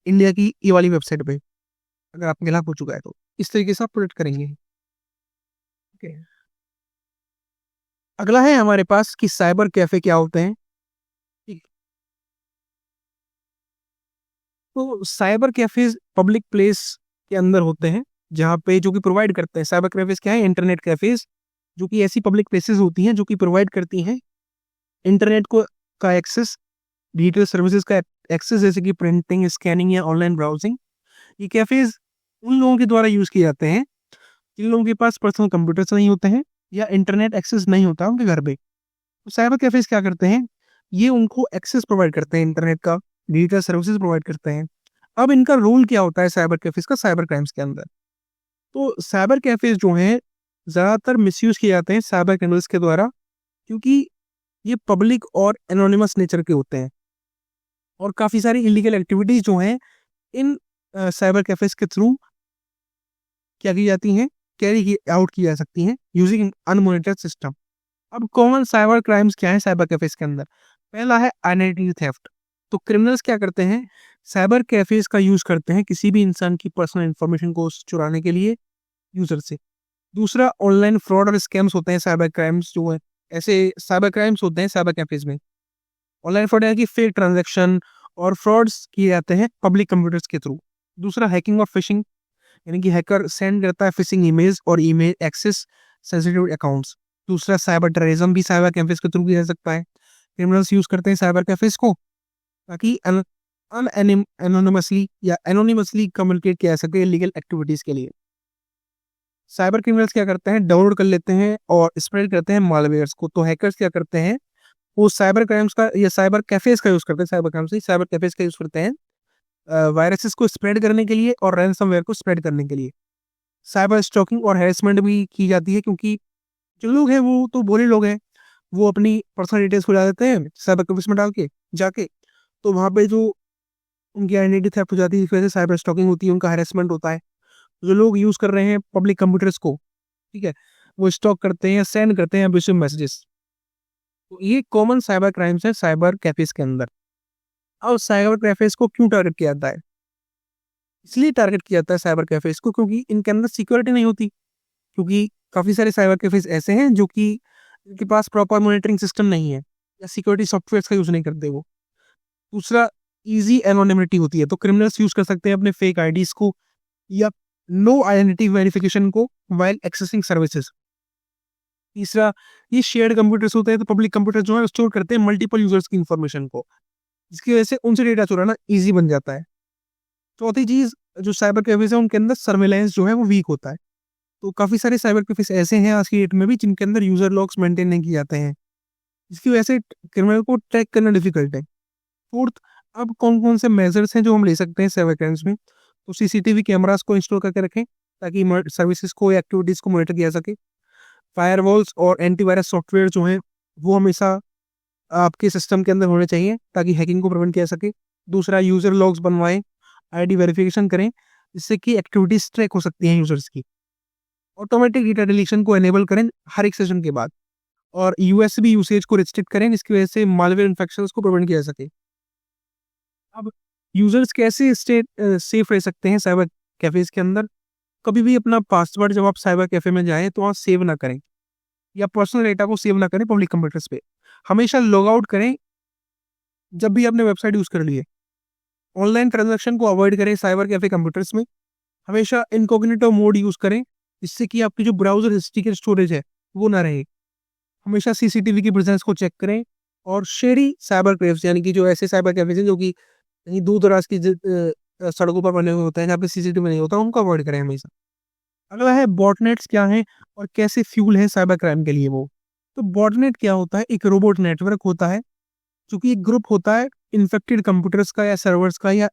इंडिया की ये वाली वेबसाइट पे अगर आपके खिलाफ हो चुका है तो। इस तरीके से आप प्रोटेक्ट करेंगे। ओके, अगला है हमारे पास कि साइबर कैफे क्या होते हैं। ठीक, तो साइबर कैफेज पब्लिक प्लेस के अंदर होते हैं जहाँ पे जो कि प्रोवाइड करते हैं। साइबर कैफेज क्या है? इंटरनेट कैफेज, जो कि ऐसी पब्लिक प्लेसेस होती हैं जो कि प्रोवाइड करती हैं इंटरनेट को का एक्सेस, डिजिटल सर्विसेज का एक्सेस, जैसे कि प्रिंटिंग, स्कैनिंग या ऑनलाइन ब्राउजिंग। ये कैफेज उन लोगों के द्वारा यूज किए जाते हैं जिन लोगों के पास पर्सनल कंप्यूटर्स नहीं होते हैं या इंटरनेट एक्सेस नहीं होता उनके घर पे। तो साइबर कैफेज क्या करते हैं? ये उनको एक्सेस प्रोवाइड करते हैं, इंटरनेट का, डिजिटल सर्विसेज प्रोवाइड करते हैं। अब इनका रोल क्या होता है साइबर कैफेज का साइबर क्राइम्स के अंदर? तो साइबर कैफेज जो हैं ज़्यादातर मिसयूज किए जाते हैं साइबर क्रिमिनल्स के द्वारा, क्योंकि ये पब्लिक और एनोनिमस नेचर के होते हैं और काफ़ी सारी इलीगल एक्टिविटीज़ जो हैं इन साइबर कैफेज के थ्रू क्या की जाती हैं, कैरी आउट की जा सकती हैं यूजिंग अनमॉनिटर्ड सिस्टम। अब कॉमन साइबर क्राइम्स क्या है साइबर कैफेज के अंदर? पहला है आइडेंटिटी थेफ्ट। तो क्रिमिनल्स क्या करते हैं? साइबर कैफेज का यूज करते हैं किसी भी इंसान की पर्सनल इंफॉर्मेशन को चुराने के लिए यूजर से। दूसरा, ऑनलाइन फ्रॉड और स्कैम्स होते हैं साइबर क्राइम्स जो है, ऐसे साइबर क्राइम्स होते हैं साइबर कैफेज में। ऑनलाइन फ्रॉड यानी कि फेक ट्रांजैक्शन और फ्रॉड्स किए जाते हैं पब्लिक कंप्यूटर्स के थ्रू। दूसरा, हैकिंग और फिशिंग, यानी कि हैकर सेंड करता है फिशिंग ईमेज और ईमेल एक्सेस सेंसिटिव अकाउंट्स। दूसरा, साइबर टेररिज्म भी साइबर कैफेज के थ्रू किया जा सकता है। क्रिमिनल्स यूज करते हैं साइबर कैफेज को ताकि एनोनिमसली या एनोनिमसली कम्युनिकेट किया जा सके लीगल एक्टिविटीज के लिए। साइबर क्रिमिनल्स क्या करते हैं? डाउनलोड कर लेते हैं और स्प्रेड करते हैं मालवेयर्स को। तो हैकर्स क्या करते हैं? वो साइबर क्राइम्स का या साइबर कैफेज का यूज करते हैं, साइबर क्राइम्स साइबर कैफेज का यूज करते हैं वायरसेस को स्प्रेड करने के लिए और रैंसमवेयर को स्प्रेड करने के लिए। साइबर स्टॉकिंग और हैरेसमेंट भी की जाती है, क्योंकि जो लोग हैं वो तो भोले लोग हैं, वो अपनी पर्सनल डिटेल्स को डाल देते हैं साइबर कैफेज में डाल के जाके, तो वहाँ पे जो उनकी आइडेंटिटी थेफ्ट हो जाती है, इस वजह से साइबर स्टॉकिंग होती है, उनका हैरेसमेंट होता है। जो लोग यूज कर रहे हैं पब्लिक कंप्यूटर्स को, ठीक है, वो स्टॉक करते हैं या सेंड करते हैं अब्यूसिव मैसेजेस। तो ये कॉमन साइबर क्राइम्स है साइबर कैफेज के अंदर। और साइबर कैफेज को क्यों टारगेट किया जाता है? इसलिए टारगेट किया जाता है साइबर कैफेज को क्योंकि इनके अंदर सिक्योरिटी नहीं होती, क्योंकि काफी सारे साइबर कैफेज ऐसे हैं जो कि इनके पास प्रॉपर मॉनिटरिंग सिस्टम नहीं है या सिक्योरिटी सॉफ्टवेयर का यूज नहीं करते वो। दूसरा, इजी एनोनिमिटी होती है, तो क्रिमिनल्स यूज कर सकते हैं अपने फेक आईडीज को या नो आइडेंटिटी वेरिफिकेशन को वाइल एक्सेसिंग सर्विसेज। तीसरा, ये शेयर्ड कंप्यूटर्स होते हैं, तो पब्लिक कंप्यूटर जो है स्टोर करते हैं मल्टीपल यूजर्स की इंफॉर्मेशन को, जिसकी वजह से उनसे डेटा चुराना इजी बन जाता है। चौथी चीज, जो साइबर कैफेज है उनके अंदर सर्वेलेंस जो है वो वीक होता है। तो काफी सारे साइबर कैफेज ऐसे हैं आज की डेट में भी जिनके अंदर यूजर लॉग्स मेंटेन नहीं किए जाते हैं, जिसकी वजह से क्रिमिनल को ट्रैक करना डिफिकल्ट है। फोर्थ, अब कौन कौन से मेजर्स हैं जो हम ले सकते हैं साइबर क्राइम्स में? तो सीसीटीवी कैमरास को इंस्टॉल करके रखें ताकि सर्विसेज को या एक्टिविटीज को मॉनिटर किया जा सके। फायरवॉल्स और एंटीवायरस सॉफ्टवेयर जो हैं वो हमेशा आपके सिस्टम के अंदर होने चाहिए ताकि हैकिंग को प्रिवेंट किया जा सके। दूसरा, यूजर लॉग्स बनवाएं, आईडी वेरिफिकेशन करें, जिससे कि एक्टिविटीज ट्रैक हो सकती हैं यूजर्स की। ऑटोमेटिक डेटा डिलीशन को एनेबल करें हर एक सेशन के बाद। और यूएसबी यूसेज को रिस्ट्रिक्ट करें, जिसकी वजह से मालवेयर इन्फेक्शन को प्रिवेंट किया जा सके। अब यूजर्स कैसे स्टे सेफ रह सकते हैं साइबर कैफेज के अंदर? कभी भी अपना पासवर्ड जब आप साइबर कैफे में जाएं तो वहाँ सेव ना करें, या पर्सनल डेटा को सेव ना करें पब्लिक कंप्यूटर्स पे। हमेशा लॉग आउट करें जब भी आपने वेबसाइट यूज कर ली है। ऑनलाइन ट्रांजैक्शन को अवॉइड करें साइबर कैफे कंप्यूटर्स में। हमेशा इनकॉग्निटो मोड यूज करें, जिससे कि आपकी जो ब्राउजर हिस्ट्री की स्टोरेज है वो ना रहे। हमेशा सीसीटीवी की प्रेजेंस को चेक करें, और शेरी साइबर क्रेफ्स यानी कि जो ऐसे साइबर कैफेज हैं जो कि कहीं दूर दराज की सड़कों पर बने हुए होते हैं जहाँ पे सीसीटीवी नहीं होता, उनको अवॉइड करें हमेशा। अगला है बॉटनेट्स क्या है और कैसे फ्यूल है साइबर क्राइम के लिए वो। तो बॉटनेट क्या होता है? एक रोबोट नेटवर्क होता है, जो कि एक ग्रुप होता है इन्फेक्टेड कंप्यूटर्स का या सर्वर्स का या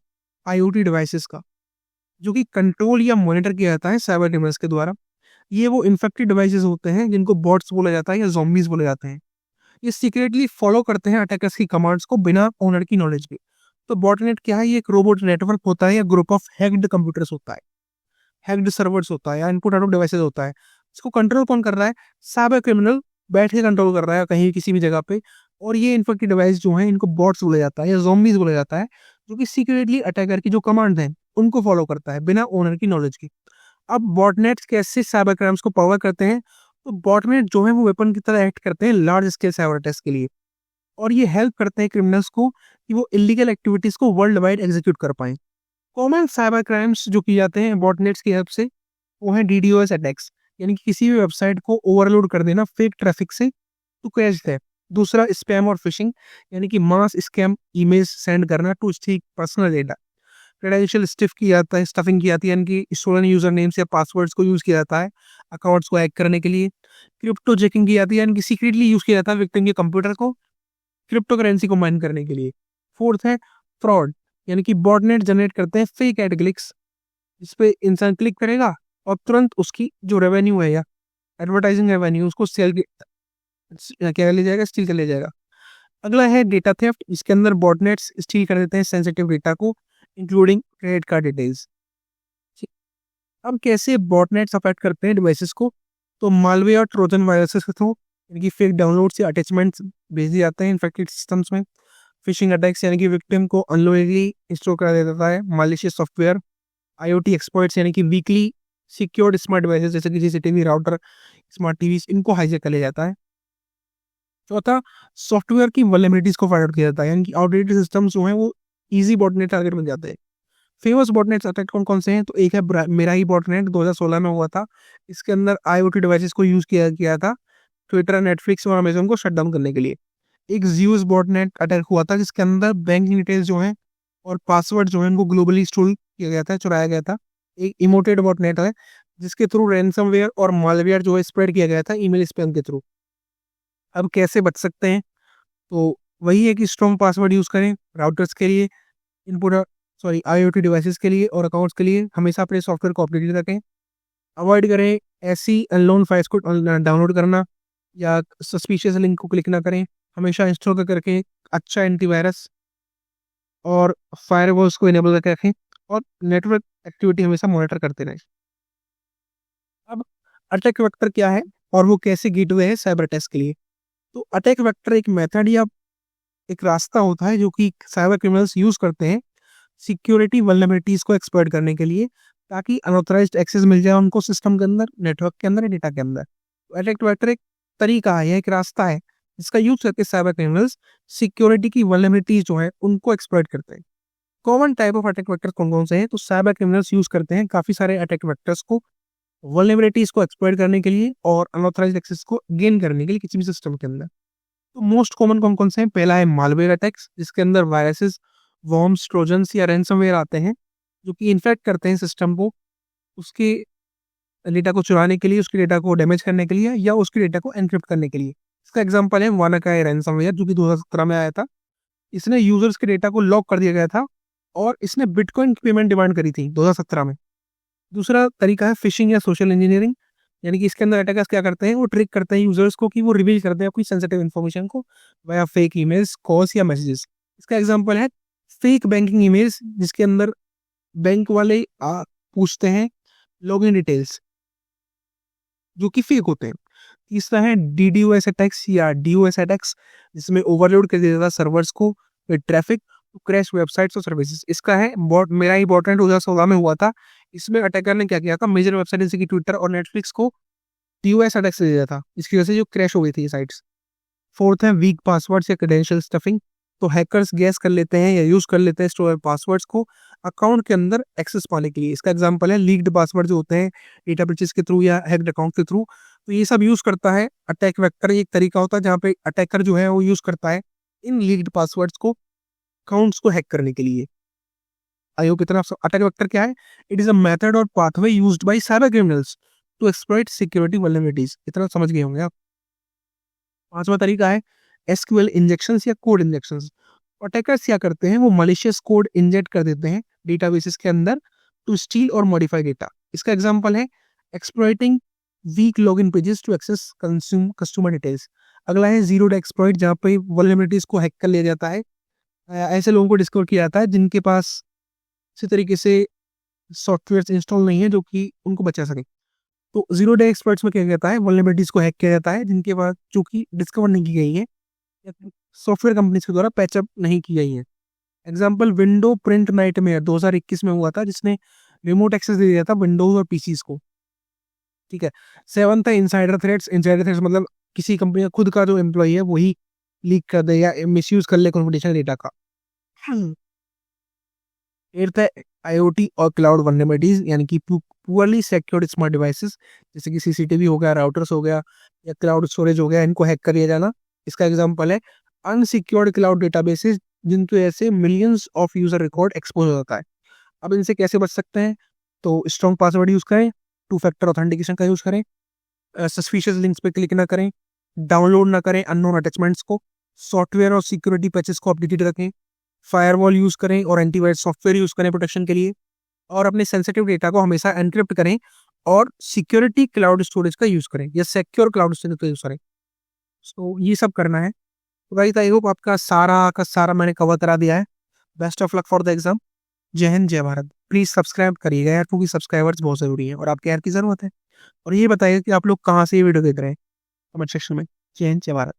आईओटी डिवाइसेस का, जो कि कंट्रोल या मॉनिटर किया जाता है साइबर क्रिमिनल्स के द्वारा। ये वो इन्फेक्टेड डिवाइसेस होते हैं जिनको बॉट्स बोला जाता है या ज़ॉम्बीज बोले जाते हैं। ये सीक्रेटली फॉलो करते हैं अटैकर्स की कमांड्स को बिना ओनर की नॉलेज के। तो बॉटनेट क्या है? ये एक रोबोट नेटवर्क होता है या ग्रुप ऑफ हैक्ड कंप्यूटर्स होता है, हैक्ड सर्वर्स होता है या इनपुट आउटपुट डिवाइसेस होता है। इसको कंट्रोल कौन कर रहा है? साइबर क्रिमिनल बैठ के कंट्रोल कर रहा है कहीं किसी भी जगह पे। और ये इन्फेक्टेड डिवाइस जो है इनको बॉट्स बोला जाता है या ज़ॉम्बीज बोला जाता है, जो कि सीक्रेटली अटैकर की जो कमांड है उनको फॉलो करता है बिना ओनर की नॉलेज के। अब बॉटनेट्स कैसे साइबर क्राइम्स को पावर करते हैं? तो बॉटनेट जो है वो वेपन की तरह एक्ट करते हैं लार्ज स्केल साइबर अटैक्स के लिए, और ये हेल्प करते हैं क्रिमिनल्स को कि वो इलीगल एक्टिविटीज को वर्ल्ड वाइड एग्जीक्यूट कर पाए। कॉमन साइबर क्राइम्स जो किए जाते हैं बॉटनेट्स की हेल्प से, वो है डीडोएस अटैक्स, यानी कि किसी भी वेबसाइट को ओवरलोड कर देना फेक ट्रैफिक से टू कैश है। दूसरा स्पैम और फिशिंग, यानी कि मास स्कैम ईमेल सेंड करना to steal personal data. Credential stuff की जाता है स्टफिंग की जाती है, यानी कि स्टोलन यूजर नेम्स या पासवर्ड्स को यूज किया जाता है अकाउंट्स को हैक करने के लिए। क्रिप्टो चेकिंग की जाती है, यानी कि सीक्रेटली यूज किया जाता है विक्टिम के कंप्यूटर को क्रिप्टो करेंसी को माइन करने के लिए। फोर्थ है फ्रॉड, यानी कि बॉटनेट जनरेट करते हैं फेक एड क्लिक्स, जिस पे इंसान क्लिक करेगा और तुरंत उसकी जो रेवेन्यू है या एडवर्टाइजिंग रेवेन्यू उसको सेल क्या कर लिया जाएगा, स्टील कर लिया जाएगा। अगला है डेटा थेफ्ट, इसके अंदर बॉटनेट्स स्टील कर देते हैं सेंसिटिव डेटा को, इंक्लूडिंग क्रेडिट कार्ड डिटेल्स। अब कैसे बॉटनेट्स अफेक्ट करते हैं डिवाइसेस को? तो मालवेयर और ट्रोजन वायरसेस के थ्रू, इनकी फेक डाउनलोड्स या अटैचमेंट्स भेज दिए जाते हैं इन्फेक्टेड सिस्टम्स में। फिशिंग अटैक्स, यानी कि विक्टिम को अनलोइंगली इंस्टॉल करा देता है मालिशियस सॉफ्टवेयर। आईओटी एक्सपर्ट्स, यानी कि वीकली सिक्योर्ड स्मार्ट डिवाइसेस जैसे कि सीसीटीवी, राउटर, स्मार्ट टीवी, इनको हाईजैक कर लिया जाता है। चौथा, सॉफ्टवेयर की वल्नरेबिलिटीज को फाइंड आउट किया जाता है, यानी कि आउटडेटेड सिस्टम्स जो हैं वो इजी बॉटनेट टारगेट बन जाते हैं। फेमस बॉटनेट्स अटैक कौन कौन से हैं? तो एक है मेरा ही बॉटनेट 2016 में हुआ था। इसके अंदर आईओटी डिवाइसेस को यूज किया गया था ट्विटर, नेटफ्लिक्स और अमेजन को शट डाउन करने के लिए। एक जियोस बॉटनेट अटैक हुआ था जिसके अंदर बैंक डिटेल्स जो हैं और पासवर्ड जो है उनको ग्लोबली स्टोर किया गया था, चुराया गया था। एक इमोटेड बॉटनेट है जिसके थ्रू रैनसमवेयर और मालवेयर जो है स्प्रेड किया गया था ईमेल स्पैम के थ्रू। अब कैसे बच सकते हैं? तो वही है कि स्ट्रॉन्ग पासवर्ड यूज करें राउटर्स के लिए, इनपुट आईओटी डिवाइसेस के लिए और अकाउंट्स के लिए। हमेशा अपने सॉफ्टवेयर को अपडेटेड रखें। अवॉइड करें ऐसी अननोन फाइल्स को डाउनलोड करना या सस्पिशियस लिंक को क्लिक ना करें। हमेशा इंस्टॉल करके अच्छा एंटीवायरस और फायरवॉल्स को इनेबल करके रखें, और नेटवर्क एक्टिविटी हमेशा मॉनिटर करते रहें। अब अटैक वेक्टर क्या है और वो कैसे गेटवे है साइबर अटैक्स के लिए? तो अटैक वेक्टर एक मेथड या एक रास्ता होता है जो कि साइबर क्रिमिनल्स यूज करते हैं सिक्योरिटी वल्नरेबिलिटीज को एक्सप्लॉइट करने के लिए, ताकि अनऑथराइज्ड एक्सेस मिल जाए उनको सिस्टम के अंदर, नेटवर्क के अंदर, डेटा के अंदर। तो अटैक वेक्टर एक तरीका है, एक रास्ता है जिसका यूज करके साइबर क्रिमिनल्स सिक्योरिटी की वल्नरेबिलिटीज जो है उनको एक्सप्लॉइट करते हैं। Common type of attack vector कौन कौन से हैं? तो साइबर क्रिमिनल्स यूज करते हैं काफी सारे अटैक वेक्टर्स को वल्नरेबिलिटीज को एक्सप्लॉइट करने के लिए और अनऑथराइज्ड एक्सेस को गेन करने के लिए किसी भी सिस्टम के अंदर। तो मोस्ट कॉमन कौन कौन से हैं? पहला है मालवेयर अटैक्स, जिसके अंदर वायरसेस, वॉर्म्स, ट्रोजन्स या रैंसमवेयर आते हैं जो कि इन्फेक्ट करते हैं सिस्टम को, उसके डेटा को चुराने के लिए, उसके डेटा को डैमेज करने के लिए या उसके डेटा को एनक्रिप्ट करने के लिए। इसका एग्जांपल है वानाकाई रैंसमवेयर जो कि 2017 में आया था। इसने यूजर्स के डेटा को लॉक कर दिया गया था और इसने बिटकॉइन की पेमेंट डिमांड करी थी 2017 में। दूसरा तरीका है फिशिंग या सोशल इंजीनियरिंग, यानी कि इसके अंदर अटैकर्स क्या करते हैं? वो ट्रिक करते हैं यूजर्स को कि वो रिवील करते हैं अपनी सेंसिटिव इन्फॉर्मेशन को वाया फेक ईमेल्स, कॉल्स या मैसेजेस। इसका एग्जांपल है फेक बैंकिंग ईमेल्स, जिसके अंदर बैंक वाले पूछते हैं लॉगिन डिटेल्स जो कि फेक होते हैं। तीसरा है DDoS अटैक्स या DOS अटैक्स, जिसमें ओवरलोड कर दिया जाता है सर्वर्स को with traffic to crash websites और सर्विसेज। इसका है बहुत मेरा इंपॉर्टेंट 2016 में हुआ था। इसमें अटैकर ने क्या किया था, मेजर वेबसाइट जैसे कि ट्विटर और नेटफ्लिक्स को DOS अटैक्स दे दिया था, इसकी वजह से जो क्रैश हो गई थी ये साइट्स। फोर्थ है वीक पासवर्ड्स या क्रेडेंशियल स्टफिंग। तो हैकर्स गैस कर लेते हैं या यूज कर लेते हैं स्टोर पासवर्ड्स को अकाउंट के अंदर एक्सेस पाने के लिए। इसका एग्जांपल है लीक्ड पासवर्ड जो होते हैं डेटा ब्रीचेस के थ्रू या हैक्ड अकाउंट के थ्रू। तो ये सब यूज करता है अटैक वेक्टर, एक तरीका होता है जहाँ पे अटैकर जो है वो यूज करता है इन लीक्ड पासवर्ड्स को अकाउंट्स को हैक करने के लिए। आई होप इतना। अटैक वेक्टर क्या है? इट इज अ मेथड और pathway used by cyber criminals to exploit security vulnerabilities. इतना समझ गए होंगे आप। पांचवा तरीका है SQL इंजेक्शंस या कोड इंजेक्शंस। अटैकर्स क्या करते हैं, वो मलिशियस कोड इंजेक्ट कर देते हैं डेटाबेसेस के अंदर टू स्टील और मॉडिफाई डेटा। इसका एग्जांपल है exploiting weak login pages to access customer details. अगला है जीरो डे एक्सप्लॉइट, जहाँ पे वल्नरेबिलिटीज को हैक कर लिया जाता है। ऐसे लोगों को डिस्कवर किया जाता है जिनके पास इसी तरीके से सॉफ्टवेयर इंस्टॉल नहीं है जो कि उनको बचा सके। तो जीरो डे एक्सपर्ट्स में क्या जाता है, वल्नरेबिलिटीज को हैक किया जाता है जिनके पास जो कि डिस्कवर नहीं की गई है या सॉफ्टवेयर कंपनीज के द्वारा पैचअप नहीं की गई है। एग्जांपल विंडो प्रिंट नाइटमेयर 2021 में हुआ था, जिसने रिमोट एक्सेस दे दिया था विंडोज और पीसीज को। ठीक है। सेवंथ है इनसाइडर थ्रेट्स। इनसाइडर थ्रेट्स मतलब किसी कंपनी का खुद का जो एम्प्लॉय है वही लीक कर दे या मिसयूज कर ले कॉन्फिडेंशियल डेटा का। एट्थ है IoT और क्लाउड वल्नरेबिलिटीज, यानी कि पुअरली सिक्योर्ड स्मार्ट डिवाइसेस, जैसे कि CCTV हो गया, राउटर्स हो गया या क्लाउड स्टोरेज हो गया, इनको हैक कर लिया जाना। इसका एग्जांपल है अनसिक्योर्ड क्लाउड डेटाबेसेस, जिनको ऐसे millions of user record expose हो जाता है। अब इनसे कैसे बच सकते हैं? तो स्ट्रॉन्ग पासवर्ड यूज करें, टू फैक्टर ऑथेंटिकेशन का यूज करें, सस्पिशियस लिंक्स पे क्लिक ना करें, डाउनलोड ना करें अननोन अटैचमेंट्स को, सॉफ्टवेयर और सिक्योरिटी पैचेस को अपडेटेड रखें, फायरवॉल यूज करें और एंटीवायरस सॉफ्टवेयर यूज करें प्रोटेक्शन के लिए, और अपने सेंसिटिव डेटा को हमेशा एनक्रिप्ट करें और सिक्योरिटी क्लाउड स्टोरेज का यूज करें या सिक्योर क्लाउड स्टोरेज का यूज करें। सो ये सब करना है। तो गाइस आई होप आपका सारा का सारा मैंने कवर करा दिया है। Best of luck for the exam. जय हिंद जय भारत। प्लीज सब्सक्राइब करिएगा यार, क्योंकि सब्सक्राइबर्स बहुत जरूरी है और आपके यार की जरूरत है। और ये बताइए कि आप लोग कहाँ से ये वीडियो देख रहे हैं, कमेंट सेक्शन में। जय हिंद जय भारत।